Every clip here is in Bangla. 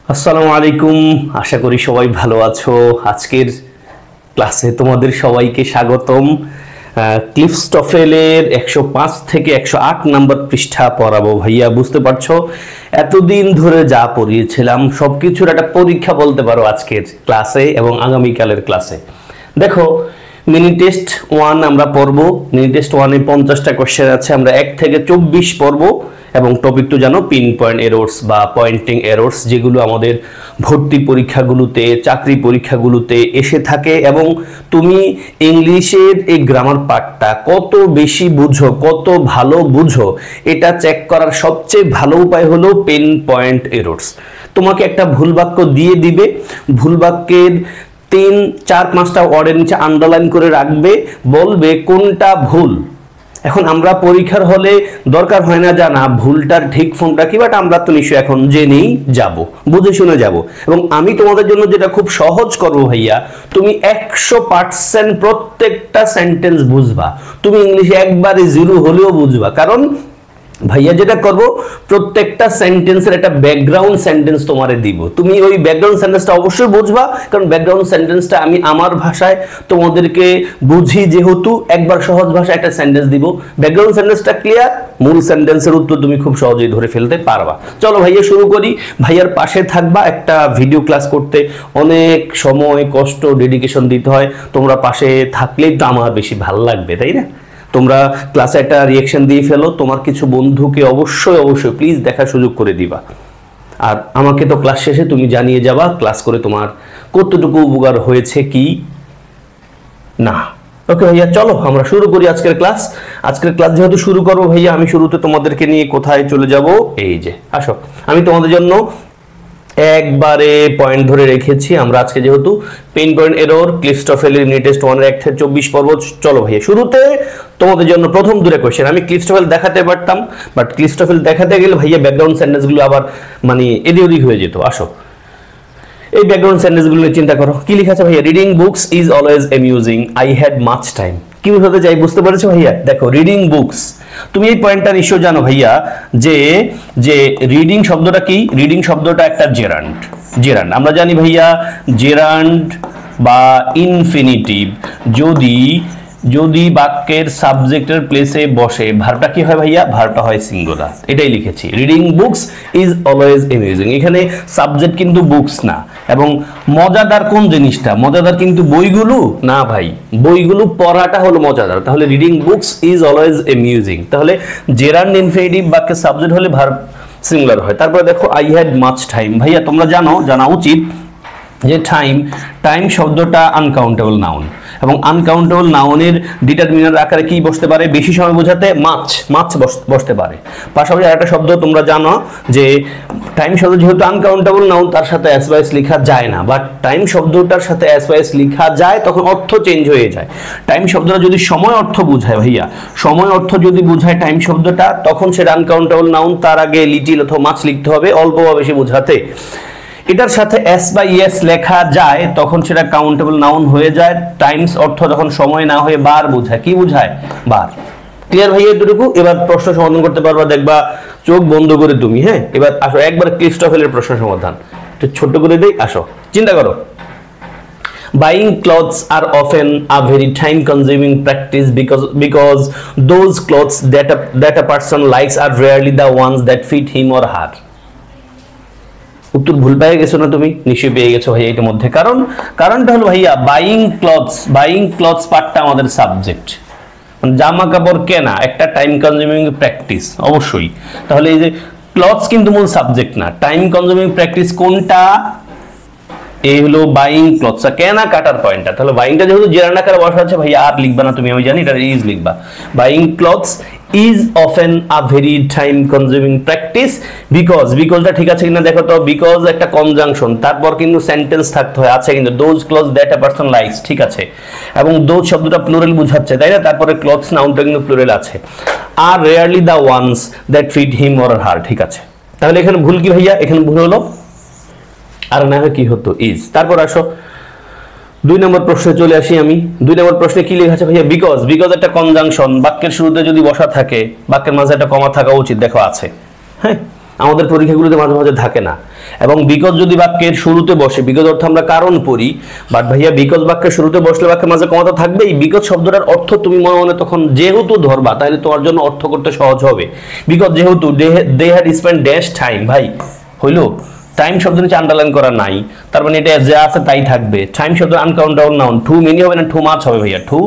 আসসালামু আলাইকুম। আশা করি সবাই ভালো আছো। আজকের ক্লাসে তোমাদের সবাইকে স্বাগতম। ক্লিফস্টফেলের 105 থেকে 108 নাম্বার পৃষ্ঠা পড়াবো। ভাইয়া বুঝতে পারছো, এতদিন ধরে যা পড়িয়েছিলাম সবকিছুর একটা পরীক্ষা বলতে পারো আজকের ক্লাসে এবং আগামীকালের ক্লাসে। দেখো, মিনি টেস্ট 1 আমরা পড়বো। মিনি টেস্ট 1-এ 50টা কোশ্চেন আছে, আমরা 1 থেকে 24 পড়বো। এবং টপিক তো জানো, পিন পয়েন্ট এরর্স বা পয়েন্টিং এরর্স, যেগুলো আমাদের ভর্তি পরীক্ষাগুলোতে, চাকরি পরীক্ষাগুলোতে এসে থাকে। এবং তুমি ইংলিশের এই গ্রামার পার্টটা কত বেশি বুঝো, কত ভালো বুঝো, এটা চেক করার সবচেয়ে ভালো উপায় হলো পিন পয়েন্ট এরর্স। তোমাকে একটা ভুল বাক্য দিয়ে দিবে, ভুল বাক্যের 3-4-5টা ওয়ার্ডের নিচে আন্ডারলাইন করে রাখবে, বলবে কোনটা ভুল। এখন আমরা পরীক্ষার হলে দরকার হয় না জানা ভুলটার ঠিক ফর্মটা কি, বাট আমরা তো নিশ্চয়ই এখন জেনেই যাব, বুঝে শুনে যাব। এবং আমি তোমাদের জন্য যেটা খুব সহজ করবো ভাইয়া, তুমি 100% প্রত্যেকটা সেন্টেন্স বুঝবা। তুমি ইংলিশে একবারে জিরো হলেও বুঝবা, কারণ ভাইয়া যেটা করব, প্রত্যেকটা সেন্টেন্সের একটা ব্যাকগ্রাউন্ড সেন্টেন্স তোমারে দিব। তুমি ওই ব্যাকগ্রাউন্ড সেন্টেন্সটা অবশ্যই বুঝবা, কারণ ব্যাকগ্রাউন্ড সেন্টেন্সটা আমি আমার ভাষায় তোমাদেরকে বুঝি, যেহেতু একবার সহজ ভাষায় একটা সেন্টেন্স দিব। ব্যাকগ্রাউন্ড সেন্টেন্সটা ক্লিয়ার, মূল সেন্টেন্সের উত্তর তুমি খুব সহজেই ধরে ফেলতে পারবা। চলো ভাইয়া শুরু করি। ভাইয়ার পাশে থাকবা। একটা ভিডিও ক্লাস করতে অনেক সময়, কষ্ট, ডেডিকেশন দিতে হয়। তোমরা পাশে থাকলেই তো আমার বেশি ভালো লাগবে, তাই না? তোমরা ক্লাসে একটা রিঅ্যাকশন দিয়ে ফেলো, তোমার কিছু বন্ধুকে অবশ্যই প্লিজ দেখার সুযোগ করে দিবা। আর আমাকে তো ক্লাস শেষে তুমি জানিয়ে যাবা ক্লাস করে তোমার কতটুকু উপকার হয়েছে কি না। ওকে ভাইয়া, চলো আমরা শুরু করি আজকের ক্লাস। আজকের ক্লাস যেহেতু শুরু করবো ভাইয়া, আমি শুরুতে তোমাদেরকে নিয়ে কোথায় চলে যাব, এই যে আসো, আমি তোমাদের জন্য একবারে পয়েন্ট ধরে রেখেছি। আমরা আজকে যেহেতু পেইন পয়েন্ট এরর, ক্লিফস্টফেলের মিনি টেস্ট 1-এর 1 থেকে 24 পর্ব। চলো ভাইয়া, শুরুতে তোমাদের জন্য প্রথম দুটো কোশ্চেন। আমি ক্লিফস্টফেল দেখাতে পারতাম, বাট ক্লিফস্টফেল দেখাতে গেলে ভাইয়া ব্যাকগ্রাউন্ড সেন্টেন্সগুলো আবার মানে এদিক ওদিক হয়ে যেত। আসো, এই ব্যাকগ্রাউন্ড সেন্টেন্সগুলো নিয়ে চিন্তা করো। কি লেখা আছে ভাইয়া? Reading books is always amusing, I had much time. কি বোঝাতে চাই বুঝতে পেরেছো ভাইয়া? দেখো, রিডিং বুকস, তুমি এই পয়েন্টটা নিশ্চয় জানো ভাইয়া, যে যে রিডিং শব্দটা কি? রিডিং শব্দটা একটা জেরান্ড। জেরান্ড আমরা জানি ভাইয়া, জেরান্ড বা ইনফিনিটিভ যদি যদি বাক্যের সাবজেক্টের প্লেসে বসে, ভার্বটা কি হয় ভাইয়া? ভার্বটা হয় সিঙ্গুলার। এটাই লিখেছি, reading books is always amusing. এখানে সাবজেক্ট কিন্তু বুকস না। এবং মজাদার কোন জিনিসটা? মজাদার কিন্তু বইগুলো না ভাই, বইগুলো পড়াটা হলো মজাদার। তাহলে reading books is always amusing, তাহলে জেরান্ড ইনফিনিটিভ বাক্যের সাবজেক্ট হলে ভার্ব সিঙ্গুলার হয়। তারপরে দেখো, আই হ্যাড মাচ টাইম। ভাইয়া তোমরা জানা উচিত যে টাইম শব্দটা আনকাউন্টেবল নাউন, এবং আনকাউন্টেবল নাউনের ডিটারমিনার আকারে কি বসতে পারে? বেশি সময় বোঝাতে মাছ বসতে পারে। পাশাপাশি আরেকটা শব্দ তোমরা জানো যে টাইম শব্দ যেহেতু আনকাউন্টেবল নাউন, তার সাথে এস ওয়াই এস লেখা যায় না, বাট টাইম শব্দটার সাথে এস ওয়াই এস লেখা যায়, তখন অর্থ চেঞ্জ হয়ে যায়। টাইম শব্দটা যদি সময় অর্থ বোঝায় ভাইয়া, সময় অর্থ যদি বোঝায় টাইম শব্দটা, তখন সেটা আনকাউন্টেবল নাউন, তার আগে লিটিল অথবা মাছ লিখতে হবে অল্প বা বেশি বোঝাতে। এটার সাথে এস বা ইএস লেখা যায়, তখন সেটা কাউন্টেবল নাউন হয়ে যায়। টাইমস অর্থ যখন সময় না হয়ে বার বোঝায়, কি বোঝায়? বার। ক্লিয়ার ভাইয়া এতটুকু? এবার প্রশ্ন সমাধান করতে পারবা, দেখবা চোখ বন্ধ করে তুমি। হ্যাঁ, এবার আসো একবার ক্লিফস্টফেলের প্রশ্ন সমাধান একটু ছোট করে দেই। আসো, চিন্তা করো। Buying clothes are often a very time consuming practice because those clothes that a person likes are rarely the ones that fit him or her. উত্তর ভুল পেয়ে গেছো না তুমি? নিশ্চয়ই পেয়ে গেছো ভাইয়া এটার মধ্যে। কারণটা হলো ভাইয়া, বাইং ক্লথস পার্টটা আমাদের সাবজেক্ট, জামা কাপড় কেনা একটা টাইম কনজিউমিং প্র্যাকটিস অবশ্যই। তাহলে এই যে ক্লথস কিন্তু মূল সাবজেক্ট না, টাইম কনজিউমিং প্র্যাকটিস কোনটা? এই হলো বাইং ক্লথস, কেনা কাটার পয়েন্টটা। তাহলে বাইংটা যেহেতু জেরান্ড আকারে বসা আছে ভাইয়া, আর লিখবা না তুমি, আমি জানি, এটা ইজ লিখবা। Buying clothes is often a very time consuming practice বিকজটা ঠিক আছে কিনা দেখো তো। বিকজ একটা কনজাংশন, তারপর কিন্তু সেন্টেন্স থাকতে হয়, আছে কিন্তু। Those clothes that a person likes, ঠিক আছে, এবং দোজ শব্দটা প্লুরাল বোঝাচ্ছে, তাই না? তারপরে ক্লথস নাউনটা কিন্তু প্লুরাল আছে। আর rarely the ones that fit him or her, ঠিক আছে। তাহলে এখানে ভুল কি ভাইয়া? এখানে ভুল হলো, আর না হয় কি হতো? ইজ। তারপর আসো 2 নম্বর প্রশ্নে চলে আসি আমি। 2 নম্বর প্রশ্নে কি লেখা আছে ভাইয়া? বিকজ একটা কনজাংশন, বাক্যের শুরুতে যদি বসা থাকে, বাক্যের মাঝে একটা কমা থাকা উচিত, দেখো আছে। হ্যাঁ, আমাদের পরীক্ষাগুলোতে মাঝে মাঝে থাকে না। এবং বিকজ যদি বাক্যের শুরুতে বসে, বিকজ অর্থ আমরা কারণ পড়ি, বাট ভাইয়া বিকজ বাক্যের শুরুতে বসলে বাক্যের মাঝে কমা থাকবে। এই বিকজ শব্দটার অর্থ তুমি মনে মনে তখন যেহেতু ধরবা, তাহলে তোমার জন্য অর্থ করতে সহজ হবে। বিকজ যেহেতু they had spend dash time, ভাই হইলো টাইম শব্দ নিচে আন্ডারলাইন করা নাই, তার মানে এটা যা আছে তাই থাকবে। টাইম শব্দ আনকাউন্টেবল নাউন, টু মেনি হবে না টু মাচ হবে ভাইয়া, টু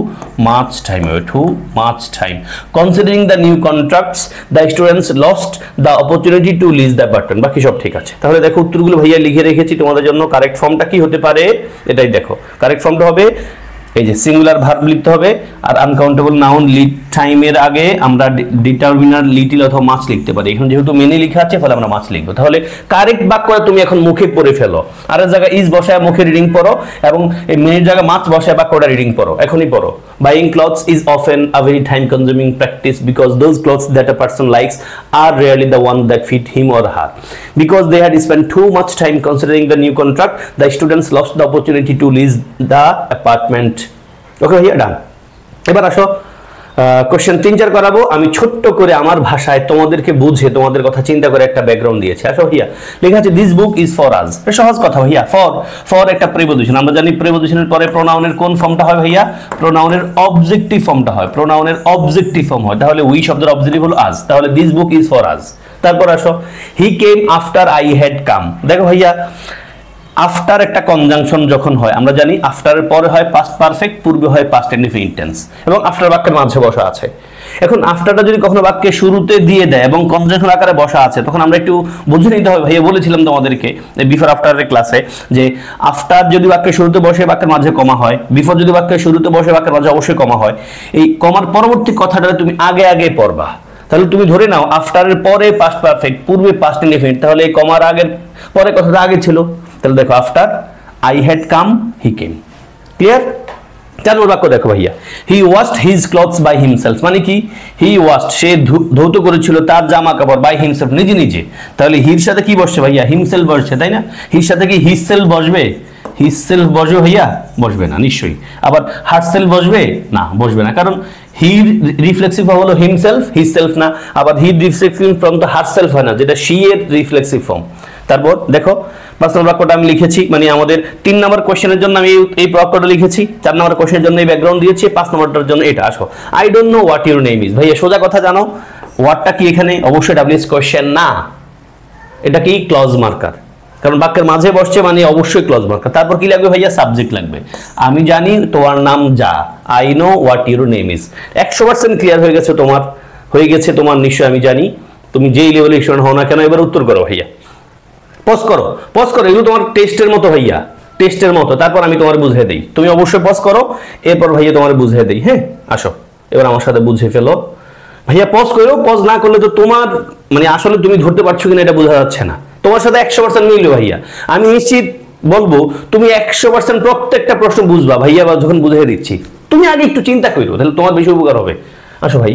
মাচ টাইম হবে, too much time. Considering the new contracts the students lost the opportunity to lease the button. বাকি সব ঠিক আছে। তাহলে দেখো উত্তরগুলো ভাইয়া লিখে রেখেছি তোমাদের জন্য। কারেক্ট ফর্মটা কি হতে পারে এটাই দেখো। কারেক্ট ফর্মটা হবে এই যে সিঙ্গুলার ভার্ব লিখতে হবে, আর আনকাউন্টেবল নাউন লিড টাইমের আগে আমরা ডিটারমিনার লিটিল অথবা মাছ লিখতে পারি। এখন যেহেতু মেনি লেখা আছে ফলে আমরা মাছ লিখবো। তাহলে কারেক্ট বাক্যটা তুমি এখন মুখে পড়ে ফেলো, আর এর জায়গায় ইজ বসায় মুখে রিডিং পড়ো, এবং এই মেনির জায়গায় মাছ বসায় বাক্যটা রিডিং পড়ো, এখনই পড়ো। Buying clothes is often a very time consuming practice because those clothes that a person likes are rarely the ones that fit him or her. Because they had spent too much time considering the new contract, the students lost the opportunity to lease the apartment. Okay, here done. এবার আসো কোশ্চেন 3-4 করাবো আমি ছোট্ট করে আমার ভাষায় তোমাদেরকে বুঝে তোমাদের কথা চিন্তা করে একটা ব্যাকগ্রাউন্ড দিয়েছি। আসো হিয়া লেখা আছে দিস বুক ইজ ফর আস। সহজ কথা ভাইয়া, ফর একটা প্রিপোজিশন। আমরা জানি প্রিপোজিশনের পরে প্রোনাউনের কোন ফর্মটা হয় ভাইয়া? প্রোনাউনের অবজেক্টিভ ফর্মটা হয়, প্রোনাউনের অবজেক্টিভ ফর্ম হয়। তাহলে উই শব্দের অবজেক্টিভ হলো আস, তাহলে this book is for us. তারপর আসো he came after I had come. দেখো ভাইয়া আফটার একটা কনজাংশন যখন হয়, আমরা জানি আফটারের পরে হয় পাস্ট পারফেক্ট, পূর্বে হয় পাস্ট ইনডিফিনিট টেন্স, এবং আফটার বাক্যের মাঝে বসা আছে। এখন আফটারটা যদি কখনো বাক্যে শুরুতে দিয়ে দেয় এবং কনজাংশন আকারে বসা আছে, তখন আমরা একটু বুঝে নিতে হবে। ভাইয়া বলেছিলাম তোমাদেরকে বিফোর আফটারের ক্লাসে যে আফটার যদি বাক্যের শুরুতে বসে বাক্যের মাঝে কমা হয়, বিফোর যদি বাক্যের শুরুতে বসে বাক্যের মাঝে অবশ্যই কমা হয়। এই কমার পরবর্তী কথাটা তুমি আগে আগে পড়বা। তাহলে তুমি ধরে নাও আফটারের পরে পাস্ট পারফেক্ট, পূর্বে পাস্ট ইনডিফিনিট, তাহলে এই কমার আগের পরে কথাটা আগে ছিল। তাহলে দেখো after I had come he came. Clear? 4 নম্বর বাক্য দেখো ভাইয়া, he washed his clothes by himself. মানে কি? হি ওয়াশড সে ধৌত করেছিল তার জামা কাপড়, বাই হিমসেলফ নিজে নিজে। তাহলে হির সাথে কি বসছে ভাইয়া? হিমসেলফ বসছে, তাই না? হির সাথে কি হিজ সেলফ বসবে? হিজ সেলফ বসবে ভাইয়া? বসবে না নিশ্চয়ই। আবার হার সেলফ বসবে না? বসবে না, কারণ হির রিফ্লেক্সিভ ফর্ম হলো হিমসেলফ, হিজ সেলফ না। আবার হির রিফ্লেক্সিভ ফর্ম তো হার সেলফ হয় না, যেটা শি এর রিফ্লেক্সিভ ফর্ম। তারপর দেখো 5 নম্বর বাক্যটা আমি লিখেছি, মানে আমাদের 3 নম্বর কোশ্চেনের জন্য আমি এই বাক্যটা লিখেছি, 4 নম্বর কোশ্চেনের জন্য এই ব্যাকগ্রাউন্ড দিয়েছি, 5 নম্বরটার জন্য এটা। আসো I don't know what your name is. ভাইয়া সোজা কথা জানো হোয়াটটা কি এখানে? অবশ্যই ডাব্লিউএস কোশ্চেন না, এটা কি ক্লজ মার্কার, কারণ বাক্যের মাঝে বসছে মানে অবশ্যই ক্লজ মার্কার। তারপর কি লাগবে ভাইয়া? সাবজেক্ট লাগবে। আমি জানি তোমার নাম যা, I know what your name is. 100% clear হয়ে গেছে তোমার, হয়ে গেছে তোমার নিশ্চয় আমি জানি। তুমি যেই লেভেলে স্টুডেন্ট হও না কেন, এবার উত্তর করো ভাইয়া, পজ করো, পজ করো। এগুলো তোমার টেস্টের মতো ভাইয়া, টেস্টের মতো। তারপর আমি তোমার বুঝিয়ে দেই, তুমি অবশ্যই পজ করো, এরপর ভাইয়া তোমার বুঝিয়ে দেই। হ্যাঁ আসো এবার আমার সাথে বুঝে ফেলো ভাইয়া। পজ করো, পজ না করলে তো তোমার মানে আসলে তুমি ধরতে পারছো কিনা এটা বোঝা যাচ্ছে না। তোমার সাথে 100% মিলবে ভাইয়া, আমি নিশ্চিত বলবো তুমি 100% প্রত্যেকটা প্রশ্ন বুঝবা ভাইয়া, বা যখন বুঝিয়ে দিচ্ছি তুমি আগে একটু চিন্তা করো, তাহলে তোমার বেশি উপকার হবে। আসো ভাই,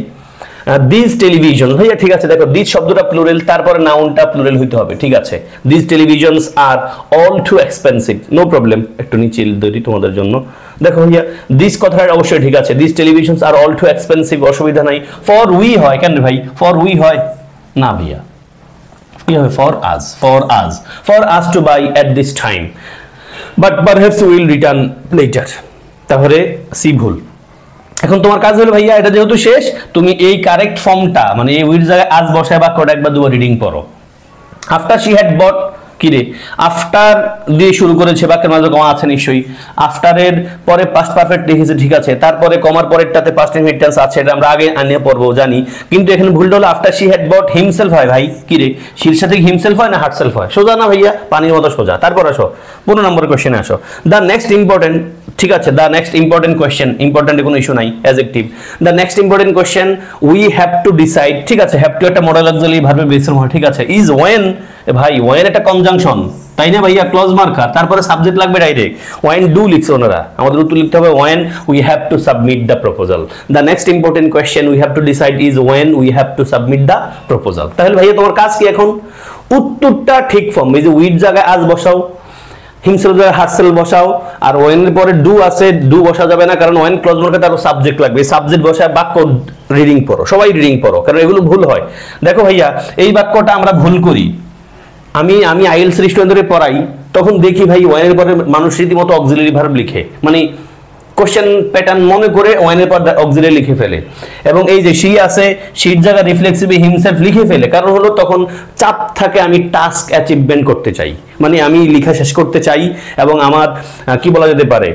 দিস টেলিভিশন ভাইয়া, ঠিক আছে দেখো দিস শব্দটা প্লুরাল, তারপরে নাউনটা প্লুরাল হইতে হবে, ঠিক আছে। This televisions are all too expensive, no problem. একটু নিচে ধরি তোমাদের জন্য। দেখো ভাইয়া দিস কথাটা অবশ্যই ঠিক আছে, this televisions are all too expensive, অসুবিধা নাই। ফর উই হয় কেন ভাই? ফর উই হয় না ভাইয়া, কি হবে? For us, for us to buy at this time, but perhaps will return later. তাহলে সি ভুল। এখন তোমার কাজ হলো ভাইয়া, এটা যেহেতু শেষ, তুমি এই কারেক্ট ফর্মটা মানে এই উইর জায়গায় আজ বসায় বাক্যটা একবার দুবার রিডিং পড়ো। আফটার শি হ্যাড বট, কি রে আফটার দিয়ে শুরু করেছে, বাক্যের মাঝে কমা আছে নিশ্চয়ই। আফটারের পরে পাস্ট পারফেক্ট লিখেছে, ঠিক আছে। তারপরে কমার পরেরটাতে পাস্ট ইনডিফিনিট টেন্স আছে, এটা আমরা আগে আনিয়ে পড়বো জানি, কিন্তু এখানে ভুলটা হলো after she had bought himself হয়। ভাই কি রে, শির সাথে হিমসেলফ হয় না হার্টসেলফ হয়? সোজা না ভাইয়া, পানির মতো সোজা। তারপর আসো 15 নম্বর কোশ্চেনে আসো। দ্য নেক্সট ইম্পর্টেন্ট, ঠিক আছে, দ্য নেক্সট ইম্পর্টেন্ট কোশ্চেন, ইম্পর্টেন্টে কোনো ইস্যু নাই, adjective. The next important question we have to decide, ঠিক আছে। হ্যাভ টু একটা মডেল অক্সিলারি ভার্বের বেস ফর্ম হয়, ঠিক আছে। ইজ ওয়েন, ভাই ওয়েন একটা কনজাংশন, তাই না ভাইয়া, ক্লজ মার্কার, তারপরে সাবজেক্ট লাগবে ডাইরেক্ট। ওয়েন ডু লিখছে ওনারা, আমাদের উত্তর লিখতে হবে when we have to submit the proposal. The next important question we have to decide is when we have to submit the proposal. তাহলে ভাইয়া তোমার কাজ কি এখন? উত্তরটা ঠিক ফর্ম, এই যে উইথ জায়গায় আজ বসাও, হিমসেল হারসেল বসাও, আর ওয়েন এর পরে ডু আছে, ডু বসা যাবে না কারণ ওয়েন ক্লজ মার্কে তার সাবজেক্ট লাগবে, সাবজেক্ট বসায় বাক্য রিডিং পড়ো, সবাই রিডিং পড়ো, কারণ এগুলো ভুল হয়। দেখো ভাইয়া এই বাক্যটা আমরা ভুল করি, আমি আইএলস স্টুডেন্টদের পড়াই, তখন দেখি ভাই ওয়েন এর পরে মানুষ রীতিমতো অক্সিলারি ভার্ব লিখে, মানে কোশ্চেন প্যাটার্ন মনে করে ওয়াইনের পর অক্সিলারি লিখে ফেলে, এবং এই যে শি আছে শির জায়গা রিফ্লেক্সিভলি হিমসেলফ লিখে ফেলে, কারণ হলো তখন চাপ থাকে, আমি টাস্ক অ্যাচিভমেন্ট করতে চাই, মানে আমি লেখা শেষ করতে চাই এবং আমার কি বলা যেতে পারে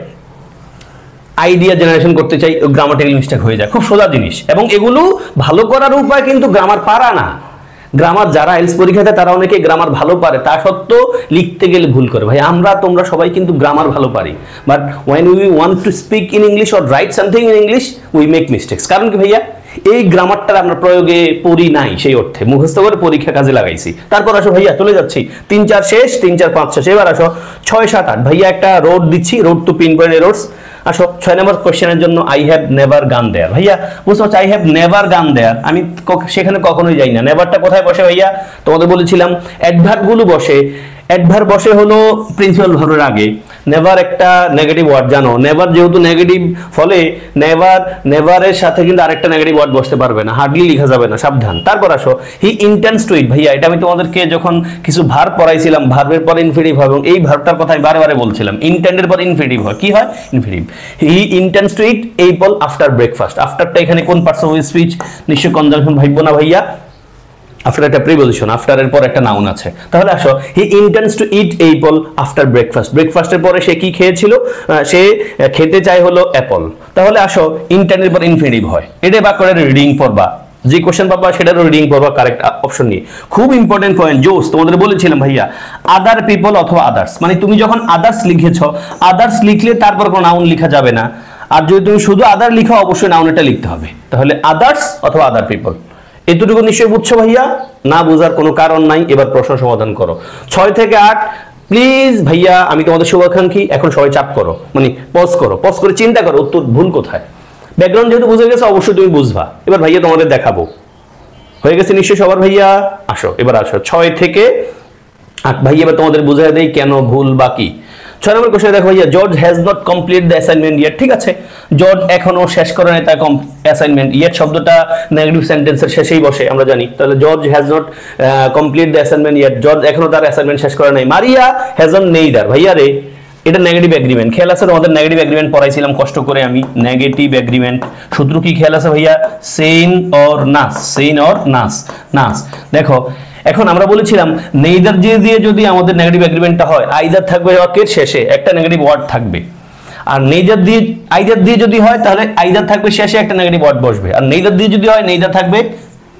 আইডিয়া জেনারেশন করতে চাই, গ্রামাটিক্যাল মিস্টেক হয়ে যায়, খুব সোজা জিনিস। এবং এগুলো ভালো করার উপায় কিন্তু গ্রামার পারা না, গ্রামার যারা আইএলটিএস পরীক্ষা দেয় তারা অনেকে গ্রামার ভালো পারে, তা সত্ত্বেও লিখতে গেলে ভুল করে। ভাই তোমরা সবাই কিন্তু গ্রামার ভালো পারি, but when we want to speak in English or write something in English we make mistakes। কারণ কি ভাইয়া, এই গ্রামারটা আমরা প্রয়োগে পড়ি নাই, সেই অর্থে মুখস্থ করে পরীক্ষা কাজে লাগাইছি। তারপর আসো ভাইয়া, চলে যাচ্ছি 3 4 শেষ, 3 4 5 শেষ, এবার আসো 6 7 8। ভাইয়া একটা রোড দিচ্ছি, road to pinpoint errors. আসো 6 নম্বর কোশ্চেনের জন্য আই হ্যাভ নেভার গান দেয়ার। ভাইয়া বুঝতে পারছো, আই হ্যাভ নেভার গান দেয়ার, আমি সেখানে কখনোই যাই না। নেভারটা কোথায় বসে ভাইয়া, তোমাদের বলেছিলাম অ্যাডভার্ব গুলো বসে, অ্যাডভার্ব বসে হলো প্রিন্সিপাল ভার্বের আগে। নেভার একটা নেগেটিভ ওয়ার্ড, জানো নেভার যেহেতু নেগেটিভ, ফলে নেভারের সাথে কিন্তু আরেকটা নেগেটিভ ওয়ার্ড বসতে পারবে না, হার্ডলি লেখা যাবে না, সাবধান। তারপর আসো হি ইন্টেন্ডস টু ইট। ভাইয়া এটা আমি তোমাদেরকে যখন কিছু ভার্ব পড়াইছিলাম, ভার্বের পর ইনফিনিটিভ হয়, এবং এই ভার্বটার কথা আমি বারে বলছিলাম, ইন্টেন্ডের পর ইনফিনিটিভ হয়, কি হয় ইনফিনিটিভ। হি ইন্টেন্ডস টু ইট অ্যাপল আফটার ব্রেকফাস্ট। আফটারটা এখানে কোন পার্টস অফ স্পিচ, নিশ্চয় কনজাংশন ভাববো না ভাইয়া, আফটার একটা প্রিপোজিশন, আফটার এর পর একটা নাউন আছে। তাহলে আসো হি ইন্টেন্ডস টু ইট অ্যাপল আফটার ব্রেকফাস্ট। ব্রেকফাস্টের পরে সে কি খেয়েছিল, সে খেতে চায় হলো অ্যাপল। তাহলে আসো ইন্টেন্ডের পর ইনফিনিটিভ হয়, এটা বাক্যের রিডিং পড়বা, যে কোশ্চেন পাবা সেটারও রিডিং পড়বা কারেক্ট অপশন নিয়ে। খুব ইম্পর্টেন্ট পয়েন্ট, জোস তোমাদের বলেছিলাম ভাইয়া, আদার পিপল অথবা আদার্স, মানে তুমি যখন আদার্স লিখেছো, আদার্স লিখলে তারপর কোনো নাউন লেখা যাবে না, আর যদি তুমি শুধু আদার লিখো অবশ্যই নাউন এটা লিখতে হবে। তাহলে আদার্স অথবা আদার পিপল, এতটুকু নিশ্চয়ই বুঝছো ভাইয়া, না বোঝার কোনো কারণ নাই। এবার প্রশ্ন সমাধান করো 6 থেকে 8। প্লিজ ভাইয়া আমি তোমাদের শুভাকাঙ্ক্ষী, এখন সবাই চাপ করো, মানে পজ করো, পজ করে চিন্তা করো উত্তর ভুল কোথায়। ব্যাকগ্রাউন্ড যেহেতু বুঝে গেছে অবশ্যই তুমি বুঝবা। এবার ভাইয়া তোমাদের দেখাবো, হয়ে গেছে নিশ্চয়ই সবার ভাইয়া। আসো এবার আসো 6 থেকে 8। ভাইয়া এবার তোমাদের বুঝাই দেই কেন ভুল বাকি। 6 নম্বর কোশ্চেন দেখো ভাইয়া, George has not complete the assignment yet. ঠিক আছে, জর্জ এখনো শেষ করে নাই তার অ্যাসাইনমেন্ট। ইয়েট শব্দটা নেগেটিভ সেন্টেন্সের শেষেই বসে আমরা জানি, তাহলে George has not complete the assignment yet, George এখনো তার অ্যাসাইনমেন্ট শেষ করে নাই। মারিয়া হ্যাজন্ট নেইদার। ভাইয়া রে এটা নেগেটিভ এগ্রিমেন্ট, খেয়াল আছে তোমাদের, নেগেটিভ এগ্রিমেন্ট পড়াইছিলাম কষ্ট করে আমি, নেগেটিভ এগ্রিমেন্ট সূত্র কি খেয়াল আছে ভাইয়া, সেইন অর নাস, সেইন অর নাস, নাস। দেখো এখন আমরা বলেছিলাম নেইদার দিয়ে যদি আমাদের নেগেটিভ এগ্রিমেন্টটা হয়, আইদার থাকবে বাক্যের শেষে একটা নেগেটিভ ওয়ার্ড থাকবে, আর নেইদার দিয়ে আইদার দিয়ে যদি হয় তাহলে আইদার থাকবে শেষে একটা নেগেটিভ ওয়ার্ড বসবে, আর নেইদার দিয়ে যদি হয় নেইদার থাকবে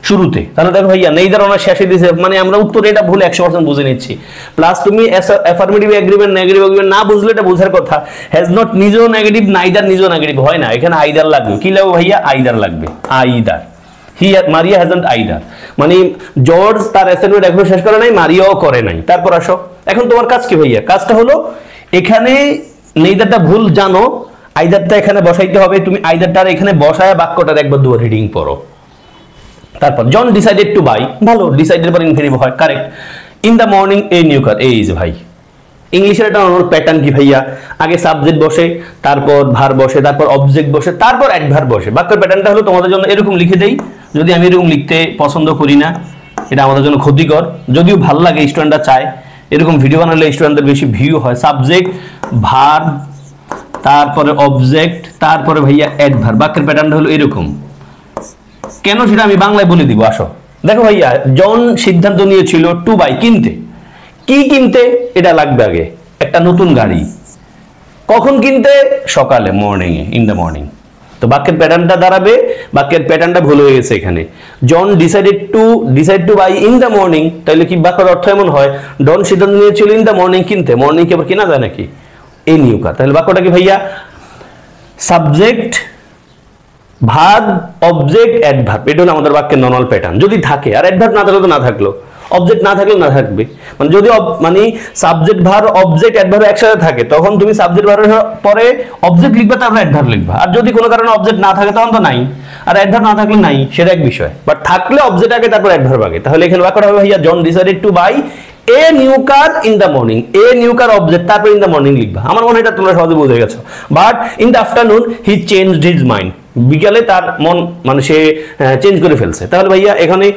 শুরুতে। তাহলে দেখো ভাইয়া নেইদার ওনার শেষে দিয়েছে, মানে আমরা উত্তর এটা ভুল 100% বুঝে নিচ্ছি। প্লাস তুমি অ্যাফার্মেটিভ এগ্রিমেন্ট নেগেটিভ এগ্রিমেন্ট না বুঝলে এটা বোঝার কথা, হ্যাজ নট নিজেও নেগেটিভ, নাইদার নিজেও নেগেটিভ হয় না, এখানে আইদার লাগবে। কি লাগবে ভাইয়া, আইদার লাগবে, আইদার। মারিয়া হ্যাজন্ট আইদার, মানে জর্জ তার অ্যাসাইনমেন্ট এখনো শেষ করে নাই, মারিয়াও করে নাই। তারপর আসো এখন তোমার কাজ কি ভাইয়া, কাজটা হলো এখানে নেইদারটা ভুল জানো, আইদারটা এখানে বসাইতে হবে। তুমি আইদারটা এখানে বসায় বাক্যটার একবার দুবার রিডিং পড়ো। তারপর জন ডিসাইডেড টু বাই, ভালো, ডিসাইডেড পর ইনফিনিটিভ হয়, correct. In the morning a new কার, এই যে ভাই ইংলিশের একটা অন্য প্যাটার্ন কি ভাইয়া, আগে সাবজেক্ট বসে, তারপর ভার্ব বসে, তারপর অবজেক্ট বসে, তারপর অ্যাডভার্ব বসে। বাক্যের প্যাটার্নটা হলো তোমাদের জন্য এরকম লিখে দেই, যদি আমি এরকম লিখতে পছন্দ করি না, এটা আমাদের জন্য ক্ষতিকর, যদিও ভালো লাগে, স্টুডেন্টরা চায় এরকম ভিডিও বানালে স্টুডেন্টদের বেশি ভিউ হয়। সাবজেক্ট, ভার্ব, তারপরে অবজেক্ট, তারপরে ভাইয়া অ্যাডভার্ব। বাক্যের প্যাটার্নটা হলো এরকম, কেন সেটা আমি বাংলায় বলে দিব। আসো দেখো ভাইয়া, জন সিদ্ধান্ত নিয়েছিল টু বাই, কিনতে। কি কিনতে, এটা লাগবে আগে, একটা নতুন গাড়ি। কখন কিনতে, সকালে, morning A, in the morning. তো বাক্যের প্যাটার্নটা দাঁড়াবে, বাক্যের প্যাটার্নটা ভুল হয়ে গেছে এখানে। John decide to buy in the morning, তাহলে কি বাক্যের অর্থ এমন হয়, ডন সিদ্ধান্ত নিয়েছিল ইন দ্য মর্নিং কিনতে, মর্নিং কি আবার কেনা যায় নাকি, এই নিউ কার। তাহলে বাক্যটা কি ভাইয়া, সাবজেক্ট, ভার্ব, অবজেক্ট, অ্যাডভার্ব, এটা হলো আমাদের বাক্যের নর্মাল প্যাটার্ন। যদি থাকে, আর অ্যাডভার্ব না থাকলে তো না থাকলো, অবজেক্ট না থাকলে না থাকবে, মানে যদি মানে সাবজেক্ট ভার্ব অবজেক্ট অ্যাডভার্ব একসাথে থাকে তখন তুমি সাবজেক্ট ভার্বের পরে অবজেক্ট লিখবে, তারপর অ্যাডভার্ব লিখবা। আর যদি কোনো কারণে অবজেক্ট না থাকে তখন তো নাই, আর অ্যাডভার্ব না থাকলে নাই, সেটা এক বিষয়। বাট থাকলে অবজেক্ট আগে তারপর অ্যাডভার্ব আগে। তাহলে এখানে বাক্যটা হবে ভাইয়া, John decided to buy a new car in the morning, a new car object, তারপর ইন দ্য মর্নিং লিখবা। আমার মনে হয় এটা তোমরা সহজে বুঝে গেছো। But in the afternoon he changed his mind, বিকালে তার মন মানে সে চেঞ্জ করে ফেলছে। তাহলে ভাইয়া এখানে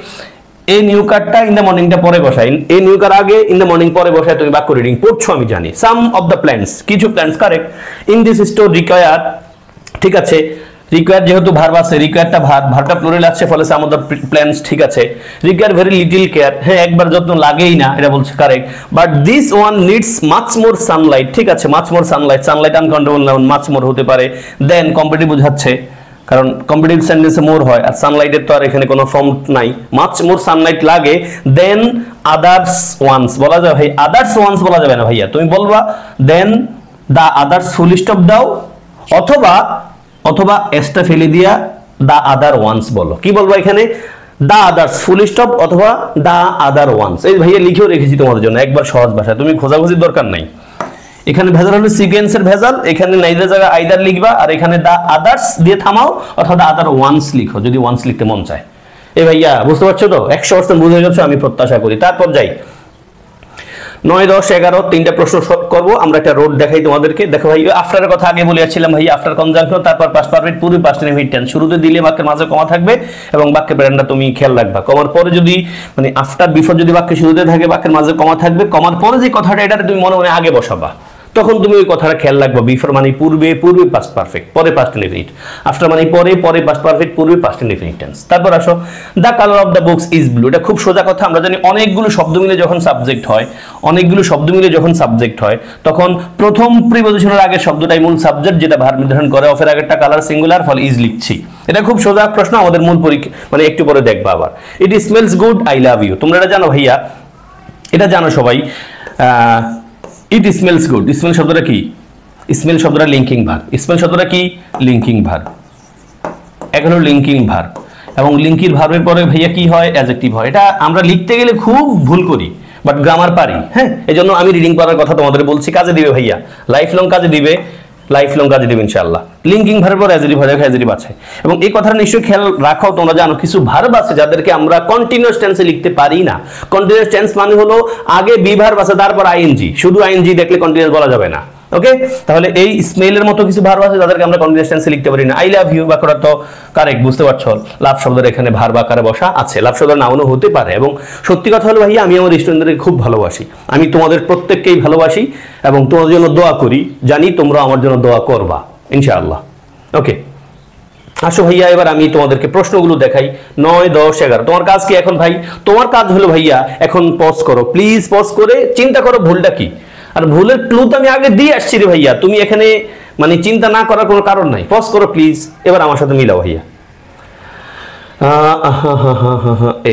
এই নিউ কারটা ইন দ্য মর্নিংটা পরে বসাই, এই নিউ কার আগে ইন দ্য মর্নিং পরে বসায় তুমি বাক্য রিডিং পড়ছো আমি জানি। সাম অফ দ্য প্ল্যান্টস, কিছু plants correct. In this store require, ঠিক আছে, রিকোয়ার যেহেতু ভার্ব আছে, রিকোয়ারটা ভার্বটা প্লুরাল আছে, ফলে সাম অফ দ্য প্ল্যান্টস, ঠিক আছে। রিকোয়ার ভেরি লিটল কেয়ার, হ্যাঁ একবার যত্ন লাগেই না, এটা বলছে correct. But this one needs much more Sunlight, ঠিক আছে, much more Sunlight, Sunlight uncountable noun, much more হতে পারে। দেন কম্পিটিটিভ বোঝাচ্ছে, কারণ কম্পিটিটিভ সেন্টেন্সে মোর হয়, আর সানলাইটের তো আর এখানে কোনো ফর্ম নাই, মাচ মোর সানলাইট লাগে। দেন আদার্স ওয়ান্স বলা যাবে ভাই, আদার্স ওয়ান্স বলা যাবে না ভাইয়া, তুমি বলবা দেন দা আদার্স ফুল স্টপ দাও, অথবা এসটা ফেলে দিয়া দা আদার ওয়ান্স বলো। কি বলবো এখানে? দা আদার্স ফুল স্টপ অথবা দা আদার ওয়ান্স। এই ভাইয়া লিখেও রেখেছি তোমাদের জন্য একবার সহজ ভাষায়, তুমি খোঁজাখুঁজির দরকার নাই। এখানে ভেজাল হলো সিকোয়েন্সের ভেজাল, এখানে নাইদের জায়গায় আইদার লিখবা, আর এখানে দা আদার্স দিয়ে থামাও অথবা দা আদার ওয়ান্স লিখো যদি ওয়ান্স লিখতে মন চায়। এই ভাইয়া বুঝতে পারছো তো? 100% বুঝে গেছো আমি প্রত্যাশা করি। তারপর যাই 9, 10, 11 তিনটা প্রশ্ন করবো আমরা। একটা রোড দেখাই তোমাদেরকে। দেখো ভাই আফটারের কথা আগে বলেছিলাম ভাই, আফটার কনজাংশন, তারপর পাস্ট পারফেক্ট, পূর্বে পাস্ট ইনডিফিনিট টেন্স। শুরুতে দিলে বাক্যের মাঝে কমা থাকবে এবং বাক্যের প্যাটার্নটা তুমি খেয়াল রাখবা। কমার পরে যদি মানে আফটার বিফোর যদি বাক্যের শুরুতে থাকে বাক্যের মাঝে কমা থাকবে, কমার পরে যে কথাটা এটা তুমি মনে মনে আগে বসাবা, তখন তুমি ওই কথাটা খেয়াল রাখবা। বিফোর মানে পূর্বে, পূর্বে পাস্ট পারফেক্ট, পরে পাস্ট ইনডিফিনিট। আফটার মানে পরে, পরে পাস্ট পারফেক্ট, পূর্বে পাস্ট ইনডিফিনিট টেন্স। তারপর আসো the colour of the books is blue. এটা খুব সোজা কথা, আমরা জানি অনেকগুলো শব্দ মিলে যখন সাবজেক্ট হয়, অনেকগুলো শব্দ মিলে যখন সাবজেক্ট হয় তখন প্রথম প্রিপজিশনের আগে শব্দটাই মূল সাবজেক্ট, যেটা ভার্ব নির্ধারণ করে। অফের আগেরটা কালার সিঙ্গুলার, ফলে ইজ লিখছি। এটা খুব সোজা প্রশ্ন, আমাদের মূল পরীক্ষা মানে একটু পরে দেখবা আবার। It smells good, I love you. তোমরা এটা জানো ভাইয়া, এটা জানো সবাই। ইট স্মেলস গুড, স্মেল শব্দটা কি? স্মেল শব্দটা লিঙ্কিং ভার্ব। স্মেল শব্দটা কি? Linking verb. এখন লিঙ্কিং ভার্ব, এবং লিঙ্কিং ভার্বের পরে ভাইয়া কি হয়? অ্যাডজেক্টিভ হয়। এটা আমরা লিখতে গেলে খুব ভুল করি, বাট গ্রামার পারি। হ্যাঁ, এজন্য আমি রিডিং করার কথা তোমাদের বলছি, কাজে দিবে ভাইয়া, লাইফ লং কাজে দিবে, লাইফ লং কাজে দিবে ইনশাআল্লাহ। লিঙ্কিং ভার্বের পর অ্যাডজেক্টিভ হয়, অ্যাডজেক্টিভ আছে। এবং এই কথাটা নিশ্চয়ই খেয়াল রাখো, তোমরা জানো কিছু ভার্ব আছে যাদেরকে আমরা কন্টিনিউয়াস টেন্সে লিখতে পারি না। কন্টিনিউয়াস টেন্স মানে হলো আগে বি ভার্ব আছে তারপর আইএনজি, শুধু আইএনজি দেখলে কন্টিনিউয়াস বলা যাবে না। ওকে, তাহলে এই স্মেলের মতো কিছু ভার্ব আছে যাদেরকে আমরা কন্টিনিউয়াস টেন্সে লিখতে পারি না। আই লাভ ইউ বাক্যটা তো কারেক্ট, বুঝতে পারছো? লাভ শব্দের এখানে ভার্ব আকারে বসা আছে, লাভ শব্দের নাউনও হতে পারে। এবং সত্যি কথা হলো ভাইয়া, আমি আমার স্টুডেন্টদেরকে খুব ভালোবাসি, আমি তোমাদের প্রত্যেককেই ভালোবাসি এবং তোমাদের জন্য দোয়া করি, জানি তোমরা আমার জন্য দোয়া করবা ইনশাআল্লাহ। ওকে, আসো ভাইয়া এবার আমি তোমাদেরকে প্রশ্নগুলো দেখাই। 9, 10, 11 তোমার কাজ কি এখন ভাই? তোমার কাজ হলো ভাইয়া এখন পজ করো, প্লিজ পজ করে চিন্তা করো ভুলটা কি। আর ভুলের ক্লু তো আমি আগে দিয়ে আসছি রে ভাইয়া, তুমি এখানে মানে চিন্তা না করার কোনো কারণ নাই। পজ করো প্লিজ, এবার আমার সাথে মিলাও ভাইয়া।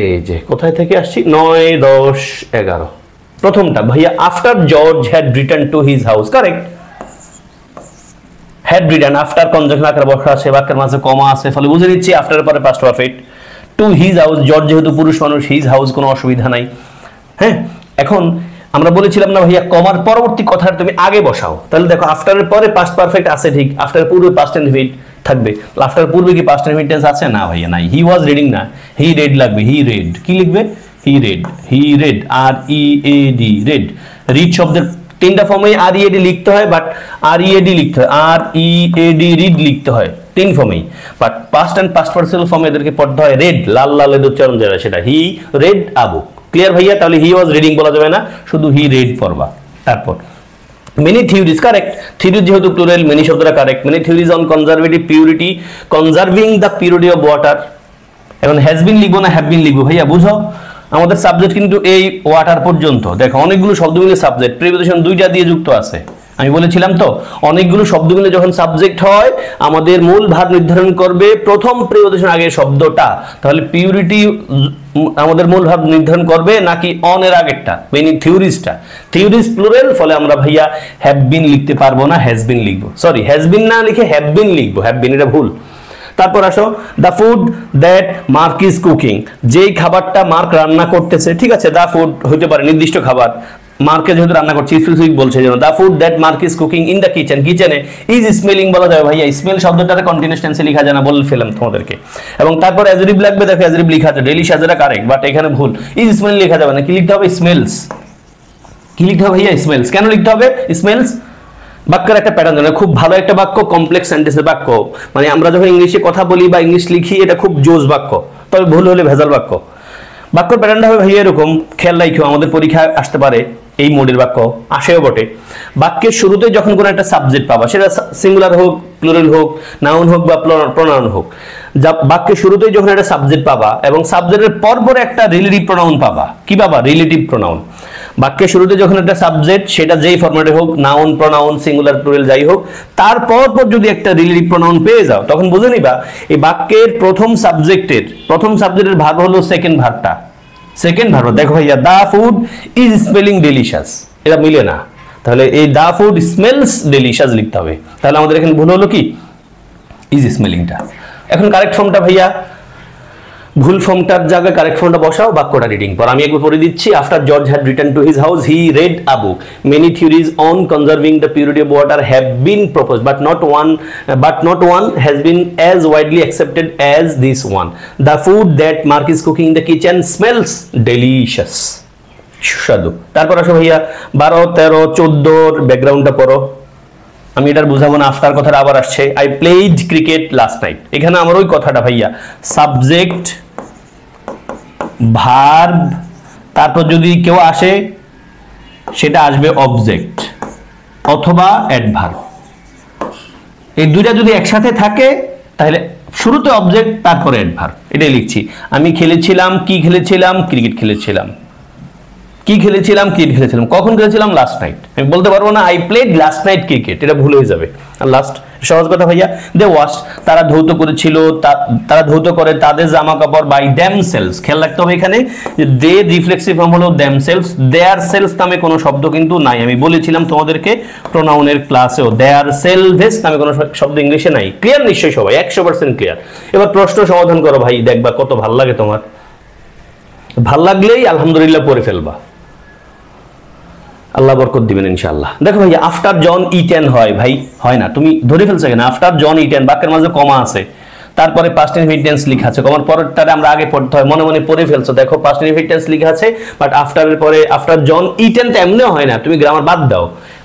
এই যে কোথায় থেকে আসছি, 9, 10, 11 প্রথমটা ভাইয়া, after George had return to his house, correct. Had return, after conjunction আকারে বসা আছে, বাক্যের মাঝে কমা আছে, ফলে বুঝে নিচ্ছি আফটার পরে past perfect. To his house, George যেহেতু পুরুষ মানুষ, হিজ হাউস কোনো অসুবিধা নাই। হ্যাঁ, এখন আমরা বলেছিলাম না ভাইয়া কমার পরবর্তী কথাটা তুমি আগে বসাও, তাহলে দেখো আফটারের পরে পাস্ট পারফেক্ট আছে ঠিক, আফটারের পূর্বে পাস্ট ইনডিফিনিট থাকবে। আফটার পূর্বে কি পাস্ট ইনডিফিনিট টেন্স আছে? না ভাইয়া নাই। হি ওয়াজ রিডিং না, হি রেড লাগবে, হি রেড। কি লিখবে? He read, he read, R E A D, read. Read শব্দের তিনটা ফর্মে আর ই এ ডি লিখতে হয়, but R E A D লিখতে হয়, আর ই এ ডি রিড লিখতে হয়, তিন ফর্মেই। But past and past participle ফর্মে এদেরকে পড়তে হয় রেড, লাল লালের উচ্চারণ যেটা সেটা, হি রেড আ বুক। ক্লিয়ার ভাইয়া? তাহলে হি ওয়াজ রিডিং বলা যাবে না, শুধু হি রেড পড়বা। তারপর মেনি থিওরিজ, কারেক্ট। থিওরিজ যেহেতু প্লুরাল, মেনি শব্দটা correct. Many theories on conservative purity, conserving the purity of water. এখন হ্যাজ বিন লিখবো না হ্যাভ বিন লিখবো ভাইয়া? বুঝো, আমাদের সাবজেক্ট কিন্তু এই ওয়াটার পর্যন্ত। দেখো অনেকগুলো শব্দ মিলে সাবজেক্ট, প্রিপজিশন দুইটা দিয়ে যুক্ত আছে। আমি বলেছিলাম তো অনেকগুলো শব্দ মিলে যখন সাবজেক্ট হয় আমাদের মূল ভাব নির্ধারণ করবে প্রথম প্রিপজিশন আগে শব্দটা, তাহলে পিউরিটি আমাদের মূল ভাব নির্ধারণ করবে নাকি অন এর আগেরটা, মেনি থিওরিজটা। থিওরিজ প্লুরাল, ফলে আমরা ভাইয়া হ্যাভ বিন লিখতে পারবো না, হ্যাজ বিন লিখবো। সরি, হ্যাজ বিন না লিখে হ্যাভ বিন লিখবো, হ্যাভ বিন এটা ভুল। তারপর আসো the food that mark is cooking, যেই খাবারটা মার্ক রান্না করতেছে। ঠিক আছে, দ্য ফুড হইতে পারে নির্দিষ্ট খাবার, মার্কে যেহেতু রান্না করছে স্পেসিফিক বলছে যেন the food that mark is cooking in the kitchen, কিচেনে ইজ স্মেলিং বলা যাবে ভাইয়া। স্মেল শব্দটাতে কন্টিনিউয়াস টেন্সে লেখা যায় না, বলে ফেলাম তোমাদেরকে। এবং তারপর অ্যাডজেক্টিভ লাগবে, দেখো অ্যাডজেক্টিভ লেখা আছে ডেলিশিয়াস, এটা কারেক্ট, বাট এখানে ভুল, ইজ স্মেলিং লেখা যাবে না, কি লিখতে হবে? স্মেলস। কি লিখতে হবে ভাইয়া? স্মেলস। কেন লিখতে হবে স্মেলস? বাক্যের একটা প্যাটার্ন জানো, খুব ভালো একটা বাক্য, কমপ্লেক্স সেন্টেন্সের বাক্য, মানে আমরা যখন ইংলিশে কথা বলি বা ইংলিশ লিখি এটা খুব জোস বাক্য, তবে ভুল হলে ভেজাল বাক্য। বাক্যের প্যাটার্নটা হবে ভাইয়া এরকম, খেয়াল রাখো, আমাদের পরীক্ষায় আসতে পারে এই মোডের বাক্য, আসেও বটে। বাক্যের শুরুতে যখন কোনো একটা সাবজেক্ট পাবা, সেটা সিঙ্গুলার হোক, প্লুরাল হোক, নাউন হোক বা প্রোনাউন হোক, বাক্যের শুরুতেই যখন একটা সাবজেক্ট পাবা এবং সাবজেক্টের পরপর একটা রিলেটিভ প্রোনাউন পাবা। কি পাবা? Relative pronoun. বাক্যের শুরুতে যখন একটা সাবজেক্ট, সেটা যেই ফরম্যাটে হোক, নাউন, প্রোনাউন, সিঙ্গুলার, প্লুরাল যাই হোক, তারপর যদি একটা রিলেটিভ প্রোনাউন পেয়ে যাও, তখন বুঝে নিবা এই বাক্যের প্রথম সাবজেক্টের ভার্ব হলো সেকেন্ড ভার্বটা। সেকেন্ড ভার্ব দেখো ভাইয়া, দা ফুড ইজ স্মেলিং ডেলিশিয়াস, এটা মিলে না, তাহলে এই দা ফুড স্মেলস ডেলিশিয়াস লিখতে হবে। তাহলে আমাদের এখানে ভুল হলো কি? ইজ স্মেলিংটা। এখন কারেক্ট ফর্মটা ভাইয়া, ভুল ফর্মটার জায়গায় কারেক্ট ফর্মটা বসাও, বাক্যটা রিডিং পর আমি একবার পড়ে দিচ্ছি। After George had return to his house he red a book, many theories on conserving the purity of water have been proposed but not one has been as widely accepted as this one. The food that Mark is cooking in the kitchen smells delicious. সুস্বাদু। তারপর আসো ভাইয়া 12, 13, 14 ব্যাকগ্রাউন্ডটা পড়ো। আমি এটার বুঝাবো না, আফটার কথাটা আবার আসছে। I played cricket last night, এখানে আমার ওই কথাটা ভাইয়া, সাবজেক্ট, ভার্ব, তারপর যদি কেউ আসে সেটা আসবে অবজেক্ট অথবা অ্যাডভার্ব। এই দুইটা যদি একসাথে থাকে তাহলে শুরুতে অবজেক্ট তারপরে অ্যাডভার্ব, এটাই লিখছি। আমি খেলেছিলাম, কি খেলেছিলাম? ক্রিকেট খেলেছিলাম। কি খেলেছিলাম? ক্রিকেট খেলেছিলাম। কখন খেলেছিলাম? Last night. আমি বলতে পারবো না I played last night cricket, এটা ভুল হয়ে যাবে। আর লাস্ট সহজ কথা ভাইয়া, দে ওয়াশড, তারা ধৌত করেছিল, তারা ধৌত করে তাদের জামা কাপড় বাই দেমসেলস। খেয়াল রাখতে হবে এখানে যে দে রিফ্লেক্সিভ ফর্ম হলো দেমসেলস, দেয়ার সেলস নামে কোনো শব্দ কিন্তু নাই। আমি বলেছিলাম তোমাদেরকে প্রোনাউনের ক্লাসেও, দেয়ার সেলভেস নামে কোনো শব্দ ইংলিশে নাই। ক্লিয়ার নিশ্চয়ই সবাই? 100% ক্লিয়ার। এবার প্রশ্ন সমাধান করো ভাই, দেখবা কত ভাল লাগে তোমার। ভাল লাগলেই আলহামদুলিল্লাহ পড়ে ফেলবা, আল্লাহ বরকত দিবেন ইনশাআল্লাহ। দেখো ভাই, আফটার জন ইটেন হয় ভাই, হয় না, তুমি ধরে ফেলছো কেন? আফটার জন ইটেন, বাক্যের মাঝে কমা আছে, তারপরে পাস্ট ইনফিনিট টেন্স লেখা আছে, কমার পরেরটারে আমরা আগে পড়তে হয়, মনে মনে পড়ে ফেলছো। দেখো পাস্ট ইনফিনিট টেন্স লেখা আছে, বাট আফটারের পরে আফটার জন ইটেন তো এমনিও হয় না, তুমি গ্রামার বাদ দাও।